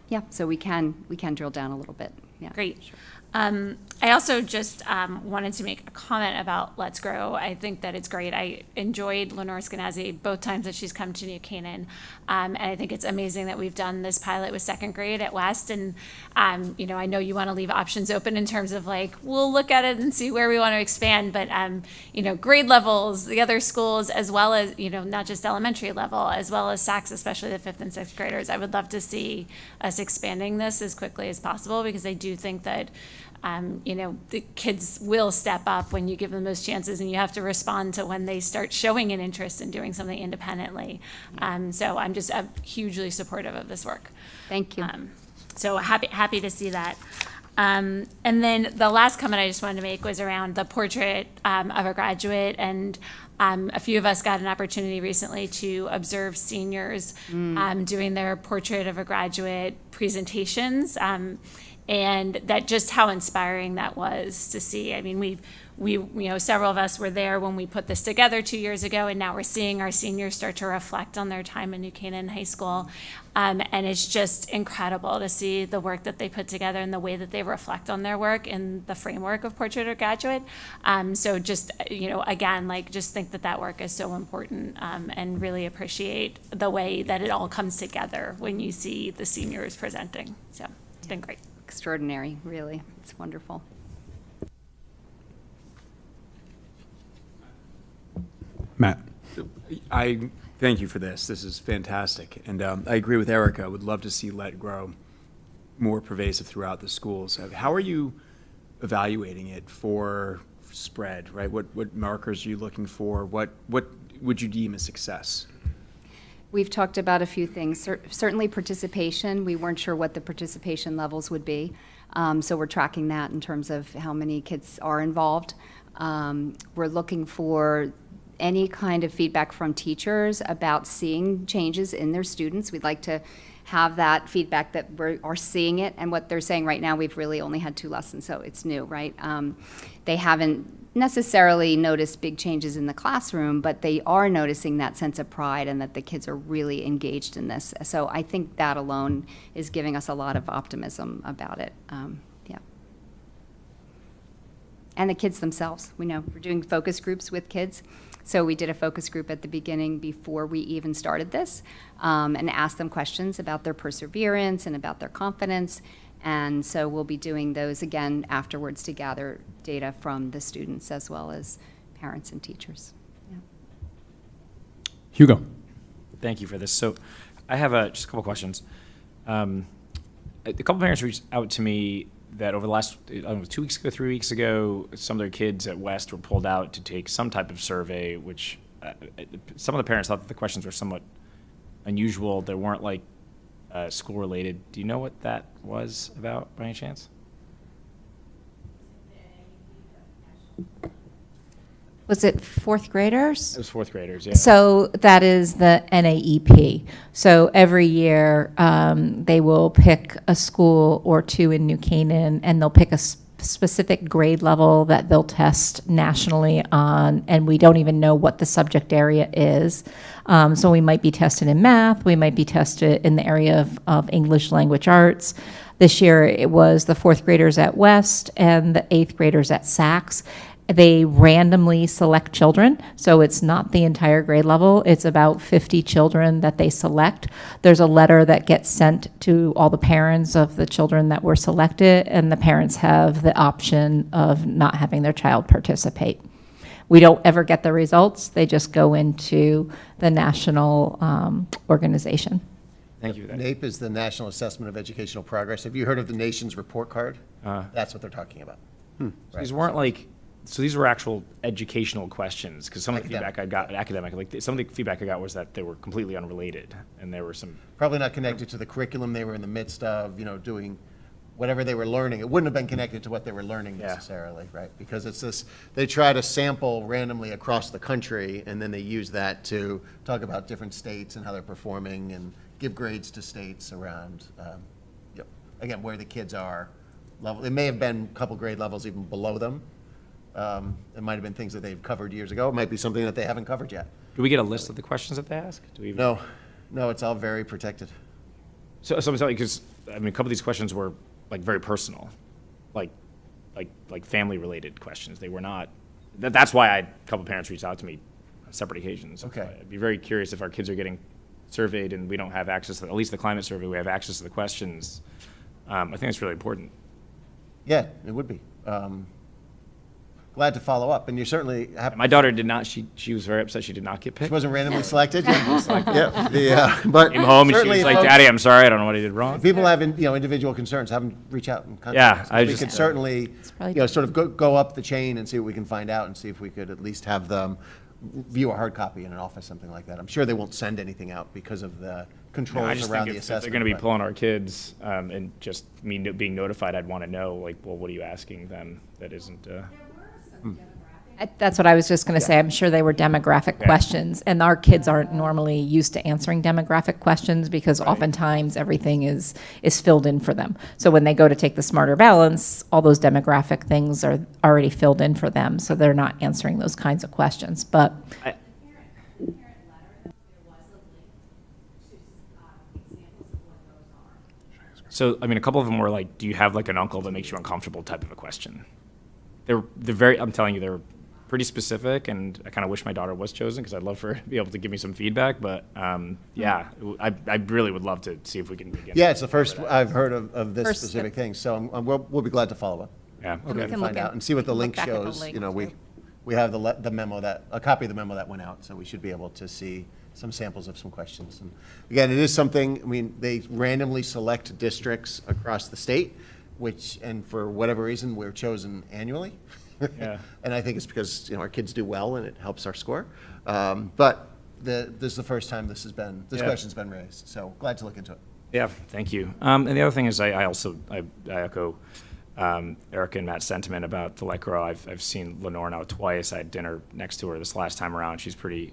Yeah, so we can drill down a little bit. Yeah. Great. I also just wanted to make a comment about Let's Grow. I think that it's great. I enjoyed Lenore Skenazy both times that she's come to New Canaan. And I think it's amazing that we've done this pilot with second grade at West. And, I know you want to leave options open in terms of like, we'll look at it and see where we want to expand. But, grade levels, the other schools, as well as, not just elementary level, as well as SACs, especially the 5th and 6th graders. I would love to see us expanding this as quickly as possible, because I do think that the kids will step up when you give them those chances, and you have to respond to when they start showing an interest in doing something independently. So I'm just hugely supportive of this work. Thank you. So happy to see that. And then the last comment I just wanted to make was around the portrait of a graduate, and a few of us got an opportunity recently to observe seniors doing their portrait of a graduate presentations. And that just how inspiring that was to see. I mean, we several of us were there when we put this together 2 years ago, and now we're seeing our seniors start to reflect on their time in New Canaan High School. And it's just incredible to see the work that they put together and the way that they reflect on their work in the framework of Portrait of Graduate. So just, again, just think that work is so important, and really appreciate the way that it all comes together when you see the seniors presenting. So it's been great. Extraordinary, really. It's wonderful. Matt? I thank you for this. This is fantastic. And I agree with Erica. I would love to see Let Grow more pervasive throughout the schools. How are you evaluating it for spread, right? What markers are you looking for? What would you deem a success? We've talked about a few things. Certainly participation. We weren't sure what the participation levels would be. So we're tracking that in terms of how many kids are involved. We're looking for any kind of feedback from teachers about seeing changes in their students. We'd like to have that feedback that we are seeing it, and what they're saying right now, we've really only had 2 lessons, so it's new, right? They haven't necessarily noticed big changes in the classroom, but they are noticing that sense of pride and that the kids are really engaged in this. So I think that alone is giving us a lot of optimism about it. Yeah. And the kids themselves, we know we're doing focus groups with kids. So we did a focus group at the beginning before we even started this, and asked them questions about their perseverance and about their confidence. And so we'll be doing those again afterwards to gather data from the students as well as parents and teachers. Yeah. Hugo. Thank you for this. So I have just a couple questions. A couple parents reached out to me that over the last, I don't know, 2 weeks ago, 3 weeks ago, some of their kids at West were pulled out to take some type of survey, which some of the parents thought that the questions were somewhat unusual. They weren't like school related. Do you know what that was about by any chance? Was it 4th graders? It was 4th graders, yeah. So that is the NAEP. So every year they will pick a school or 2 in New Canaan, and they'll pick a specific grade level that they'll test nationally on, and we don't even know what the subject area is. So we might be tested in math, we might be tested in the area of English language arts. This year it was the 4th graders at West and the 8th graders at Saks. They randomly select children, so it's not the entire grade level. It's about 50 children that they select. There's a letter that gets sent to all the parents of the children that were selected, and the parents have the option of not having their child participate. We don't ever get the results. They just go into the national organization. Thank you for that. NAEP is the National Assessment of Educational Progress. Have you heard of the nation's report card? That's what they're talking about. So these weren't like, so these were actual educational questions, because some of the Academic. feedback I got, academic, like some of the feedback I got was that they were completely unrelated, and there were some. Probably not connected to the curriculum they were in the midst of, doing whatever they were learning. It wouldn't have been connected to what they were learning necessarily, right? Because it's this, they try to sample randomly across the country, and then they use that to talk about different states and how they're performing and give grades to states around, again, where the kids are level. It may have been a couple grade levels even below them. It might have been things that they've covered years ago. It might be something that they haven't covered yet. Do we get a list of the questions that they ask? Do we even? No, it's all very protected. So I'm telling you, because, I mean, a couple of these questions were like very personal, like family related questions. They were not, that's why a couple of parents reached out to me on separate occasions. Okay. I'd be very curious if our kids are getting surveyed and we don't have access to, at least the climate survey, we have access to the questions. I think it's really important. Yeah, it would be. Glad to follow up, and you certainly have. My daughter did not, she was very upset she did not get picked. She wasn't randomly selected? Yeah, but Came home and she certainly was like, if Daddy, I'm sorry, I don't know what I did wrong. if people have, individual concerns, have them reach out and contact Yeah, us. I We just- could certainly, probably- sort of go up the chain and see what we can find out, and see if we could at least have them view a hard copy in an office, something like that. I'm sure they won't send anything out because of the I controls just around think the if assessment. they're going to be but- pulling our kids and just me being notified, I'd want to know, like, well, what are you asking them that isn't? That's what I was just going to say. I'm sure they were demographic questions, and our kids aren't normally used to answering demographic questions because oftentimes everything is filled in for them. So when they go to take the Smarter Balance, all those demographic things are already filled in for them, so they're not answering those kinds of questions. But So, I mean, a couple of them were like, do you have like an uncle that makes you uncomfortable type of a question. They're very, I'm telling you, they're pretty specific, and I kind of wish my daughter was chosen because I'd love for her to be able to give me some feedback. But yeah, I really would love to see if we can get. Yeah, it's the first I've heard of this First- specific thing, so we'll be glad to follow up. Yeah, And we okay. can Find look out and see what the we link can look back at the shows, link, we have the memo a copy of the memo that went out, so we should be able to see some samples of some questions. And again, it is something, I mean, they randomly select districts across the state, and for whatever reason, we're chosen annually. Yeah. And I think it's because, our kids do well and it helps our score. But this is the first time this question's been raised, so glad to look into it. Yeah, thank you. And the other thing is, I echo Erica and Matt's sentiment about the Let Grow. I've seen Lenore now twice. I had dinner next to her this last time around. She's pretty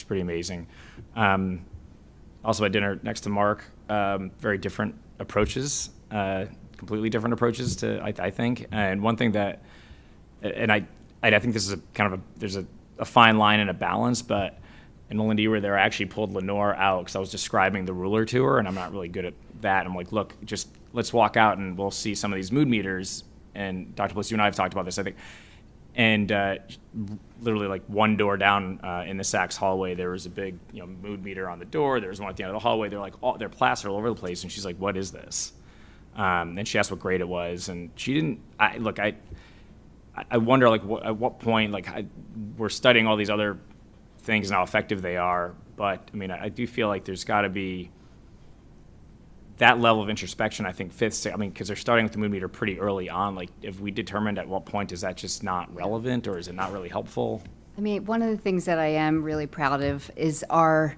amazing. Also had dinner next to Mark. Very different approaches, completely different approaches to I think. And one thing that, and I think this is there's a fine line and a balance, but. And Melinda, you were there. I actually pulled Lenore out because I was describing the ruler to her, and I'm not really good at that. I'm like, look, just let's walk out and we'll see some of these mood meters. And Dr. Bliss, you and I have talked about this, I think. And literally, like one door down in the Saks hallway, there was a big, mood meter on the door. There was one at the end of the hallway. They're like, they're plastered all over the place. And she's like, what is this? And she asked what grade it was, and she didn't. I wonder, like, at what point, we're studying all these other things and how effective they are, but I mean, I do feel like there's got to be that level of introspection. I think because they're starting with the mood meter pretty early on. Like, if we determined at what point is that just not relevant, or is it not really helpful? I mean, one of the things that I am really proud of is our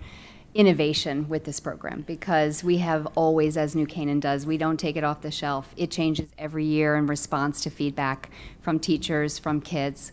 innovation with this program, because we have always, as New Canaan does, we don't take it off the shelf. It changes every year in response to feedback from teachers, from kids.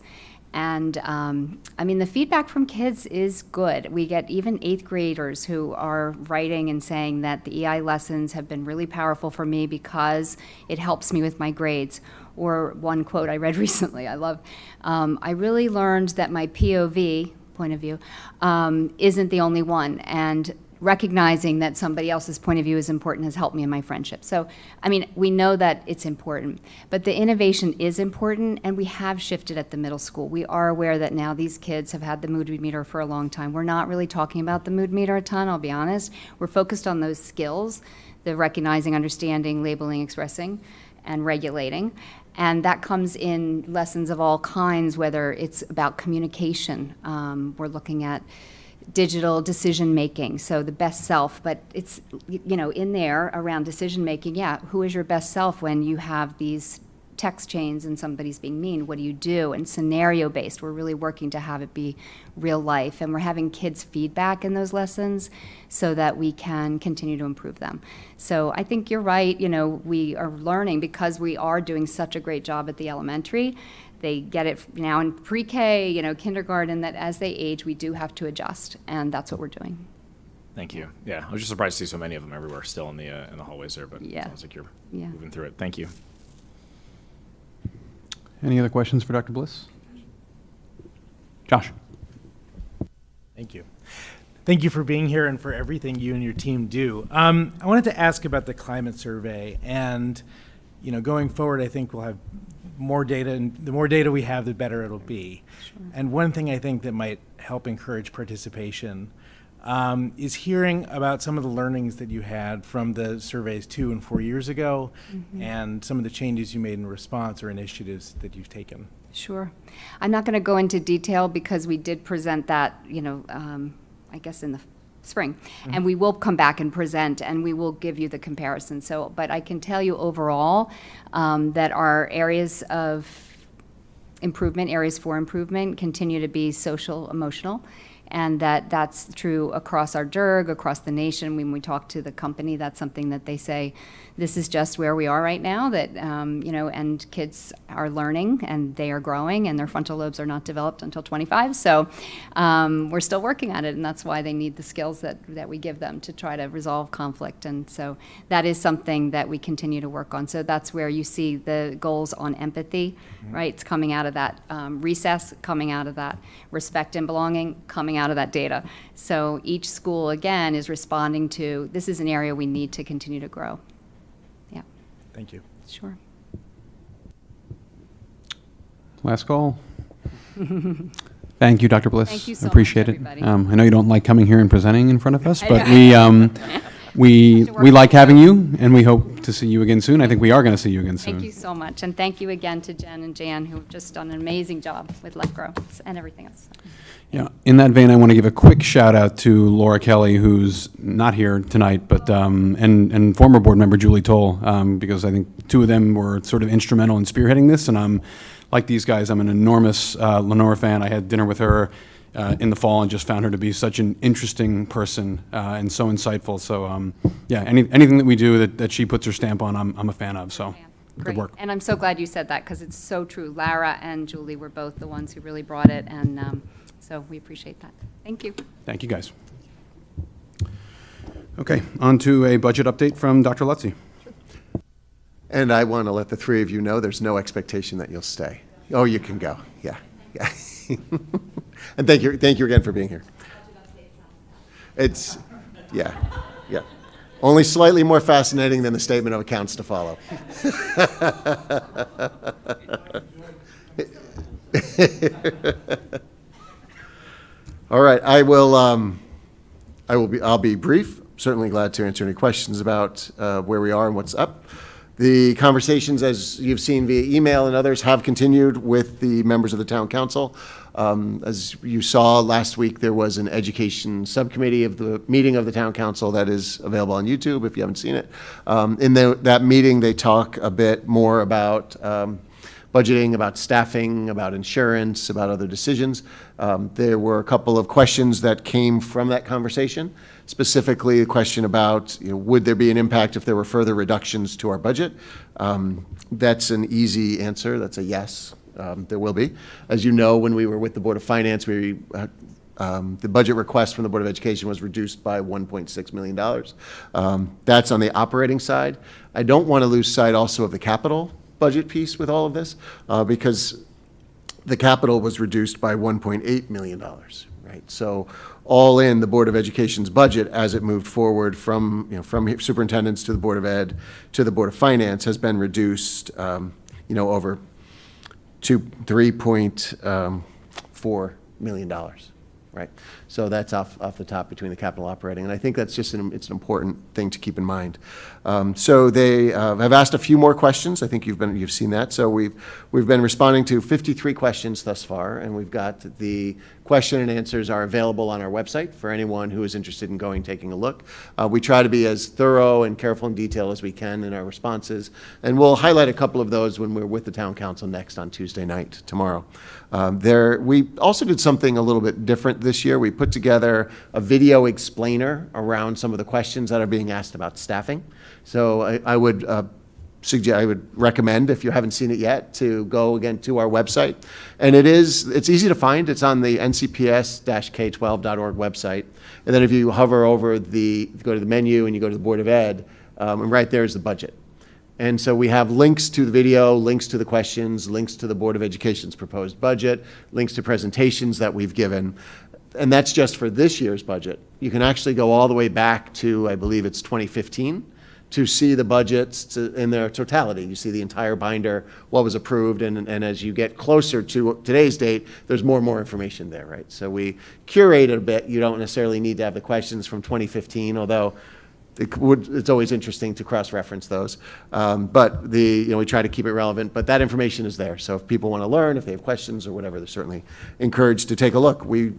And I mean, the feedback from kids is good. We get even 8th graders who are writing and saying that the EI lessons have been really powerful for me because it helps me with my grades. Or one quote I read recently, I love, I really learned that my POV, point of view, isn't the only one. And recognizing that somebody else's point of view is important has helped me in my friendship. So, I mean, we know that it's important, but the innovation is important, and we have shifted at the middle school. We are aware that now these kids have had the mood meter for a long time. We're not really talking about the mood meter a ton, I'll be honest. We're focused on those skills, the recognizing, understanding, labeling, expressing, and regulating. And that comes in lessons of all kinds, whether it's about communication. We're looking at digital decision-making, so the best self, but it's, in there around decision-making, who is your best self when you have these text chains and somebody's being mean? What do you do? And scenario-based, we're really working to have it be real life, and we're having kids feedback in those lessons so that we can continue to improve them. So I think you're right, we are learning because we are doing such a great job at the elementary. They get it now in pre-K, kindergarten, that as they age, we do have to adjust, and that's what we're doing. Thank you. Yeah, I was just surprised to see so many of them everywhere still in the hallways there, but Yeah. it sounds like you're Yeah. moving through it. Thank you. Any other questions for Dr. Bliss? Josh? Thank you. Thank you for being here and for everything you and your team do. I wanted to ask about the climate survey, and going forward, I think we'll have more data, and the more data we have, the better it'll be. Sure. And one thing I think that might help encourage participation is hearing about some of the learnings that you had from the surveys 2 and 4 years ago, and some of the changes you made in response or initiatives that you've taken. Sure. I'm not going to go into detail because we did present that, I guess in the spring, and we will come back and present, and we will give you the comparison. So, but I can tell you overall that our areas of improvement, areas for improvement, continue to be social, emotional, and that's true across our DIRG, across the nation. When we talk to the company, that's something that they say, this is just where we are right now, that, and kids are learning, and they are growing, and their frontal lobes are not developed until 25. So we're still working on it, and that's why they need the skills that we give them to try to resolve conflict. And so that is something that we continue to work on. So that's where you see the goals on empathy, right? It's coming out of that recess, coming out of that respect and belonging, coming out of that data. So each school, again, is responding to, this is an area we need to continue to grow. Yeah. Thank you. Sure. Last call. Thank you, Dr. Bliss. Thank you so Appreciate much, it. everybody. I know you don't like coming here and presenting in front of us, I but know. We like having you, and we hope to see you again soon. I think we are going to see you again soon. Thank you so much, and thank you again to Jen and Jan, who have just done an amazing job with Let Grow and everything else. Yeah. In that vein, I want to give a quick shout out to Laura Kelly, who's not here tonight, but and former board member Julie Toll, because I think two of them were sort of instrumental in spearheading this. And I'm like these guys. I'm an enormous Lenore fan. I had dinner with her in the fall and just found her to be such an interesting person and so insightful. So yeah, anything that we do that she puts her stamp on, I'm a fan of. So. Good Great. work. And I'm so glad you said that, because it's so true. Lara and Julie were both the ones who really brought it, and so we appreciate that. Thank you. Thank you, guys. Okay, on to a budget update from Dr. Lutzy. And I want to let the three of you know there's no expectation that you'll stay. Oh, you can go. Yeah. And thank you again for being here. It's, yeah. Only slightly more fascinating than the statement of accounts to follow. All right, I'll be brief. Certainly glad to answer any questions about where we are and what's up. The conversations, as you've seen via email and others, have continued with the members of the town council. As you saw last week, there was an education subcommittee of the meeting of the town council that is available on YouTube if you haven't seen it. In that meeting, they talk a bit more about budgeting, about staffing, about insurance, about other decisions. There were a couple of questions that came from that conversation, specifically a question about, would there be an impact if there were further reductions to our budget? That's an easy answer. That's a yes. There will be. As you know, when we were with the Board of Finance, the budget request from the Board of Education was reduced by $1.6 million. That's on the operating side. I don't want to lose sight also of the capital budget piece with all of this, because the capital was reduced by $1.8 million, right? So all in, the Board of Education's budget, as it moved forward from superintendents to the Board of Ed to the Board of Finance, has been reduced, over to $3.4 million, right? So that's off the top between the capital operating, and I think that's just it's an important thing to keep in mind. So they have asked a few more questions. I think you've seen that. So we've been responding to 53 questions thus far, and we've got the question and answers are available on our website for anyone who is interested in taking a look. We try to be as thorough and careful in detail as we can in our responses, and we'll highlight a couple of those when we're with the town council next on Tuesday night, tomorrow. We also did something a little bit different this year. We put together a video explainer around some of the questions that are being asked about staffing. So I would recommend, if you haven't seen it yet, to go again to our website. And it's easy to find. It's on the NCPS-K12.org website. And then if you hover over go to the menu and you go to the Board of Ed, and right there is the budget. And so we have links to the video, links to the questions, links to the Board of Education's proposed budget, links to presentations that we've given. And that's just for this year's budget. You can actually go all the way back to, I believe it's 2015, to see the budgets in their totality. You see the entire binder, what was approved, and as you get closer to today's date, there's more and more information there, right? So we curate it a bit. You don't necessarily need to have the questions from 2015, although it's always interesting to cross-reference those. But we try to keep it relevant, but that information is there. So if people want to learn, if they have questions or whatever, they're certainly encouraged to take a look. We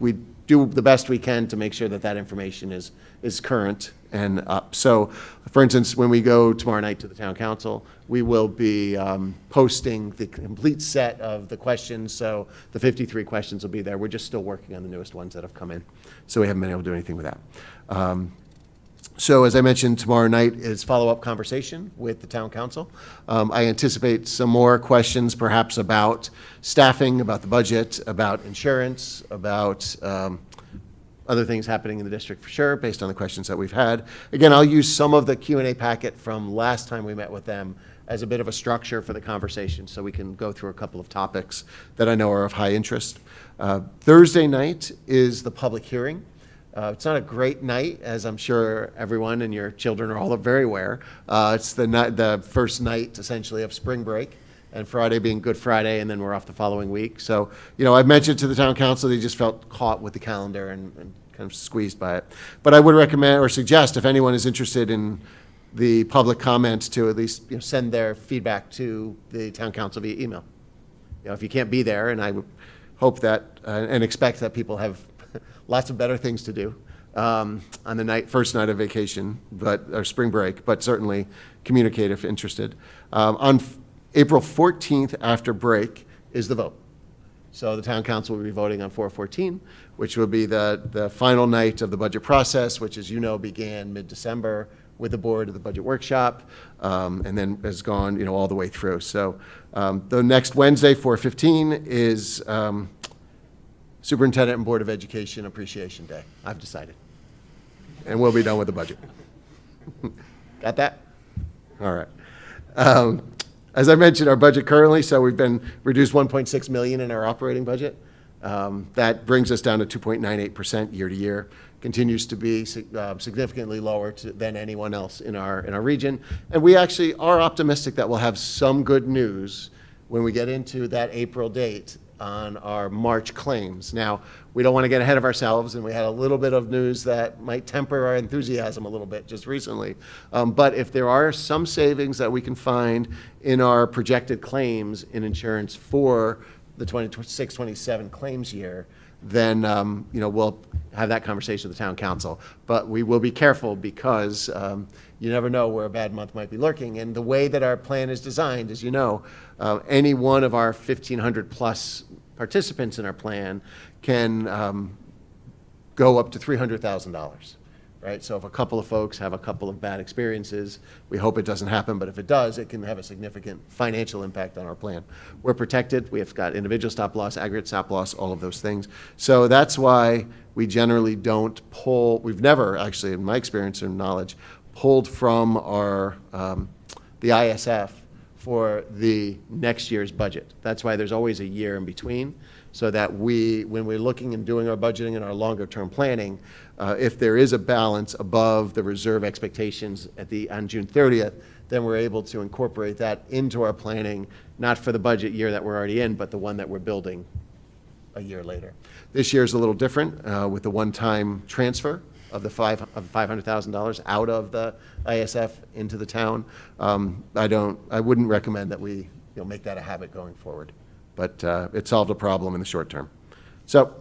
do the best we can to make sure that information is current and up. So, for instance, when we go tomorrow night to the town council, we will be posting the complete set of the questions. So the 53 questions will be there. We're just still working on the newest ones that have come in. So we haven't been able to do anything with that. So as I mentioned, tomorrow night is follow-up conversation with the town council. I anticipate some more questions perhaps about staffing, about the budget, about insurance, about other things happening in the district for sure, based on the questions that we've had. Again, I'll use some of the Q&A packet from last time we met with them as a bit of a structure for the conversation, so we can go through a couple of topics that I know are of high interest. Thursday night is the public hearing. It's not a great night, as I'm sure everyone and your children are all very aware. It's the first night, essentially, of spring break. and Friday being Good Friday, and then we're off the following week. So, I've mentioned to the town council, they just felt caught with the calendar and kind of squeezed by it. But I would recommend or suggest, if anyone is interested in the public comments, to at least send their feedback to the town council via email. If you can't be there, and I would hope that and expect that people have lots of better things to do on the first night of vacation, or spring break, but certainly communicate if interested. On April 14th, after break, is the vote. So the town council will be voting on 414, which will be the final night of the budget process, which, as you know, began mid-December with the board of the budget workshop, and then has gone, all the way through. So the next Wednesday, 4:15, is Superintendent and Board of Education Appreciation Day. I've decided. And we'll be done with the budget. Got that? All right. As I mentioned, our budget currently, so we've been reduced $1.6 million in our operating budget. That brings us down to 2.98% year to year. Continues to be significantly lower than anyone else in our region. And we actually are optimistic that we'll have some good news when we get into that April date on our March claims. Now, we don't want to get ahead of ourselves, and we had a little bit of news that might temper our enthusiasm a little bit just recently. But if there are some savings that we can find in our projected claims in insurance for the 26-27 claims year, then we'll have that conversation with the town council. But we will be careful because you never know where a bad month might be lurking. And the way that our plan is designed, as you know, any one of our 1,500 plus participants in our plan can go up to $300,000. Right? So if a couple of folks have a couple of bad experiences, we hope it doesn't happen, but if it does, it can have a significant financial impact on our plan. We're protected. We have got individual stop loss, aggregate stop loss, all of those things. So that's why we generally don't pull, we've never actually, in my experience and knowledge, pulled from our the ISF for the next year's budget. That's why there's always a year in between, so that when we're looking and doing our budgeting and our longer term planning, if there is a balance above the reserve expectations on June 30th, then we're able to incorporate that into our planning, not for the budget year that we're already in, but the one that we're building a year later. This year is a little different with the one-time transfer of the $500,000 out of the ISF into the town. I wouldn't recommend that we make that a habit going forward, but it solved a problem in the short term. So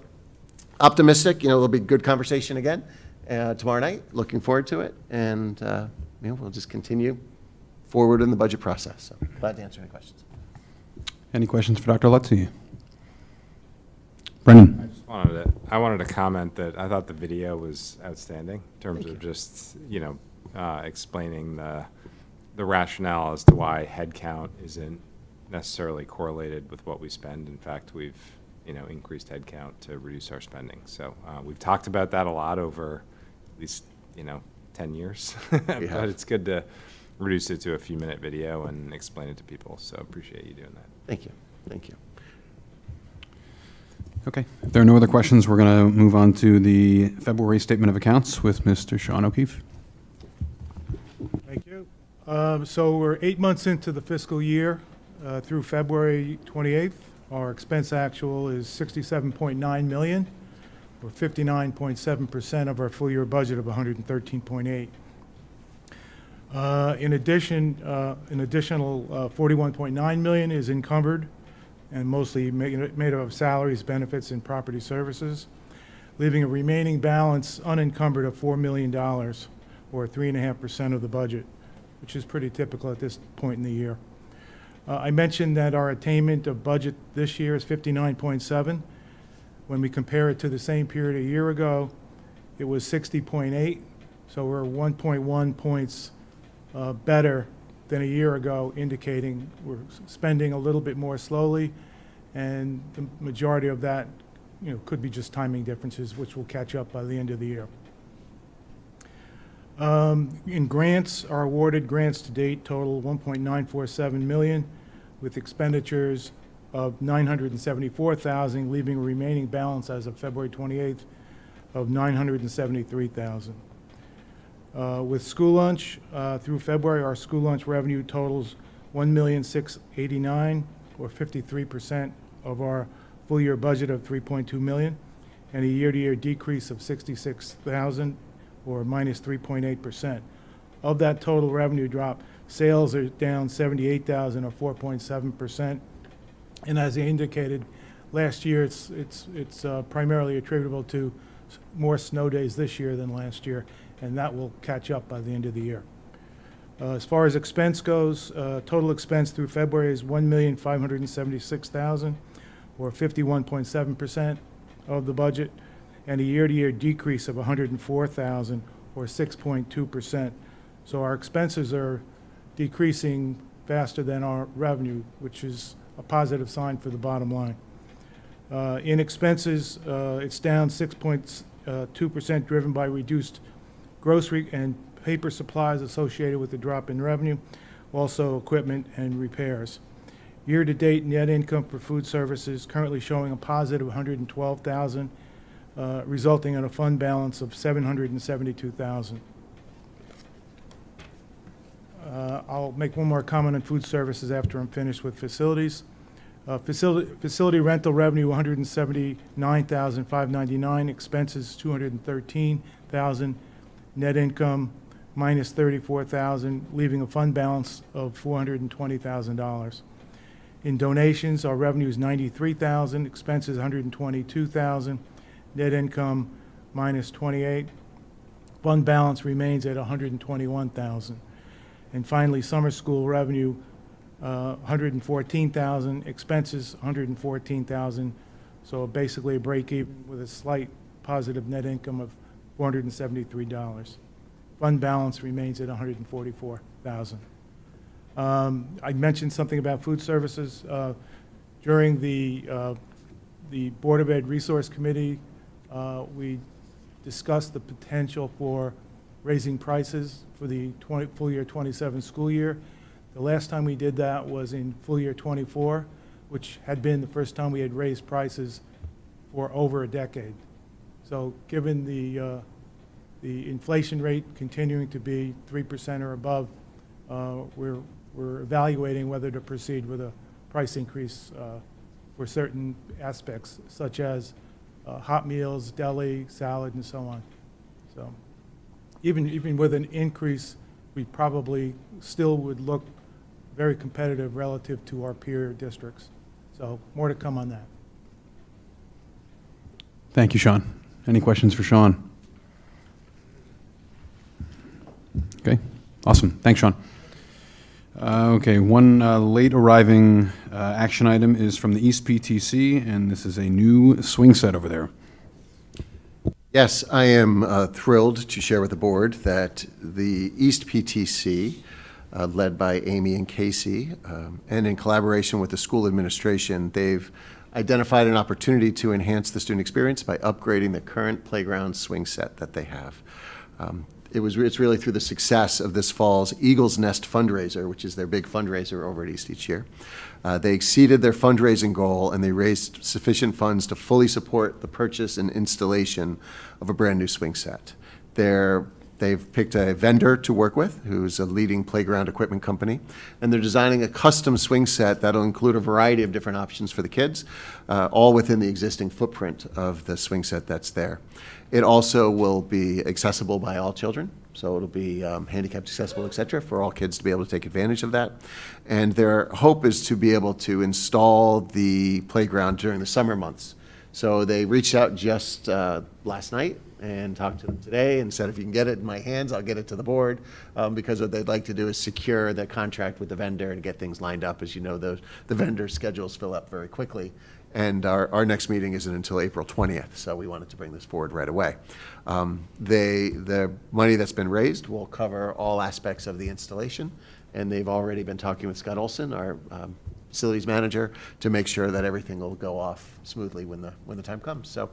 optimistic, there'll be good conversation again tomorrow night. Looking forward to it, and we'll just continue forward in the budget process. So glad to answer any questions. Any questions for Dr. Lutzy? Brendan? I wanted to comment that I thought the video was outstanding in terms of just, explaining the rationale as to why headcount isn't necessarily correlated with what we spend. In fact, we've, increased headcount to reduce our spending. So we've talked about that a lot over at least, 10 years. But it's good to reduce it to a few-minute video and explain it to people. So appreciate you doing that. Thank you. Thank you. Okay. If there are no other questions, we're going to move on to the February Statement of Accounts with Mr. Sean O'Keefe. Thank you. So we're 8 months into the fiscal year through February 28th. Our expense actual is $67.9 million, or 59.7% of our full year budget of $113.8. In addition, an additional $41.9 million is encumbered and mostly made up of salaries, benefits, and property services, leaving a remaining balance unencumbered of $4 million, or 3.5% of the budget, which is pretty typical at this point in the year. I mentioned that our attainment of budget this year is 59.7. When we compare it to the same period a year ago, it was 60.8, so we're 1.1 points better than a year ago, indicating we're spending a little bit more slowly, and the majority of that, could be just timing differences, which will catch up by the end of the year. In grants, our awarded grants to date total $1.947 million, with expenditures of $974,000, leaving a remaining balance as of February 28th of $973,000. With school lunch, through February, our school lunch revenue totals $1,689,000, or 53% of our full-year budget of $3.2 million, and a year-to-year decrease of $66,000, or minus 3.8%. Of that total revenue drop, sales are down $78,000, or 4.7%. And as I indicated, last year, it's primarily attributable to more snow days this year than last year, and that will catch up by the end of the year. As far as expense goes, total expense through February is $1,576,000, or 51.7% of the budget, and a year-to-year decrease of $104,000, or 6.2%. So our expenses are decreasing faster than our revenue, which is a positive sign for the bottom line. In expenses, it's down 6.2%, driven by reduced grocery and paper supplies associated with the drop in revenue, also equipment and repairs. Year-to-date net income for food services currently showing a positive $112,000, resulting in a fund balance of $772,000. I'll make one more comment on food services after I'm finished with facilities. Facility rental revenue, $179,599, expenses $213,000, net income minus $34,000, leaving a fund balance of $420,000. In donations, our revenue is $93,000, expenses $122,000, net income minus $28,000. Fund balance remains at $121,000. And finally, summer school revenue, $114,000, expenses $114,000, so basically a break even with a slight positive net income of $473. Fund balance remains at $144,000. I mentioned something about food services. During the Board of Ed Resource Committee, we discussed the potential for raising prices for the full year 27 school year. The last time we did that was in full year 24, which had been the first time we had raised prices for over a decade. So given the inflation rate continuing to be 3% or above, we're evaluating whether to proceed with a price increase for certain aspects, such as hot meals, deli, salad, and so on. So even with an increase, we probably still would look very competitive relative to our peer districts. So more to come on that. Thank you, Sean. Any questions for Sean? Okay, awesome. Thanks, Sean. Okay, one late arriving action item is from the East PTC, and this is a new swing set over there. Yes, I am thrilled to share with the board that the East PTC, led by Amy and Casey, and in collaboration with the school administration, they've identified an opportunity to enhance the student experience by upgrading the current playground swing set that they have. It's really through the success of this fall's Eagle's Nest fundraiser, which is their big fundraiser over at East each year. They exceeded their fundraising goal, and they raised sufficient funds to fully support the purchase and installation of a brand new swing set. They've picked a vendor to work with, who's a leading playground equipment company, and they're designing a custom swing set that'll include a variety of different options for the kids, all within the existing footprint of the swing set that's there. It also will be accessible by all children, so it'll be handicapped accessible, et cetera, for all kids to be able to take advantage of that. And their hope is to be able to install the playground during the summer months. So they reached out just last night and talked to them today and said, if you can get it in my hands, I'll get it to the board, because what they'd like to do is secure the contract with the vendor and get things lined up. As you know, the vendor schedules fill up very quickly. And our next meeting isn't until April 20th, so we wanted to bring this forward right away. The money that's been raised will cover all aspects of the installation, and they've already been talking with Scott Olson, our facilities manager, to make sure that everything will go off smoothly when the time comes. So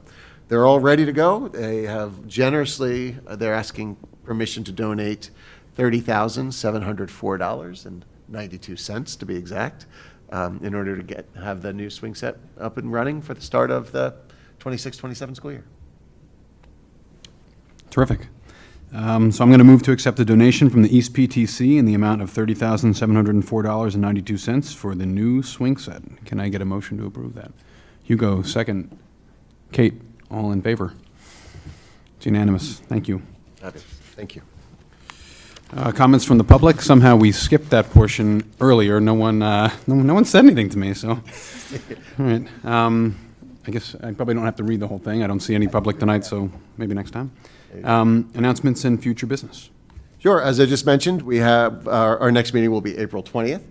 they're all ready to go. They have generously, they're asking permission to donate $30,704.92 to be exact, in order to have the new swing set up and running for the start of the 26-27 school year. Terrific. So I'm going to move to accept a donation from the East PTC in the amount of $30,704.92 for the new swing set. Can I get a motion to approve that? Hugo, second. Kate, all in favor? It's unanimous. Thank you. Thank you. Comments from the public? Somehow we skipped that portion earlier. No one said anything to me, so. All right. I guess I probably don't have to read the whole thing. I don't see any public tonight, so maybe next time. Announcements and future business. Sure. As I just mentioned, we have our next meeting will be April 20th.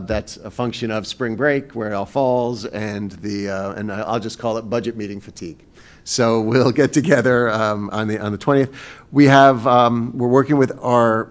That's a function of spring break, where it all falls, and and I'll just call it budget meeting fatigue. So we'll get together on the 20th. We have we're working with our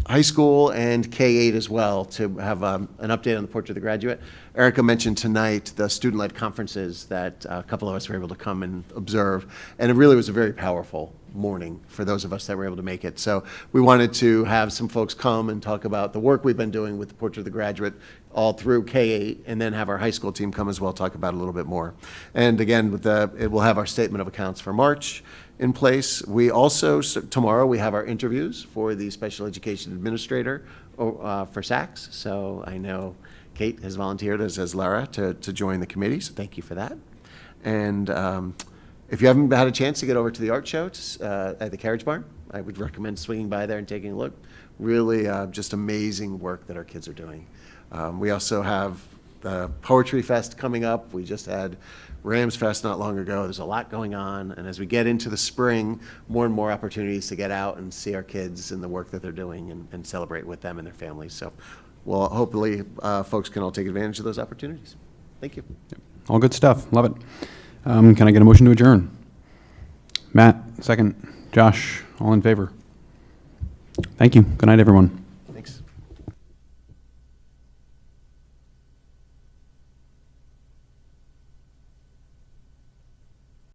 high school and K-8 as well to have an update on the Portrait of the Graduate. Erica mentioned tonight the student-led conferences that a couple of us were able to come and observe, and it really was a very powerful morning for those of us that were able to make it. So we wanted to have some folks come and talk about the work we've been doing with the Portrait of the Graduate all through K-8, and then have our high school team come as well, talk about it a little bit more. And again, it will have our statement of accounts for March in place. We also, tomorrow, we have our interviews for the special education administrator for SACS. So I know Kate has volunteered, as has Lara, to join the committee, so thank you for that. And if you haven't had a chance to get over to the art show at the Carriage Barn, I would recommend swinging by there and taking a look. Really just amazing work that our kids are doing. We also have the Poetry Fest coming up. We just had Rams Fest not long ago. There's a lot going on, and as we get into the spring, more and more opportunities to get out and see our kids and the work that they're doing and celebrate with them and their families. So, well, hopefully folks can all take advantage of those opportunities. Thank you. All good stuff. Love it. Can I get a motion to adjourn? Matt, second. Josh, all in favor? Thank you. Good night, everyone.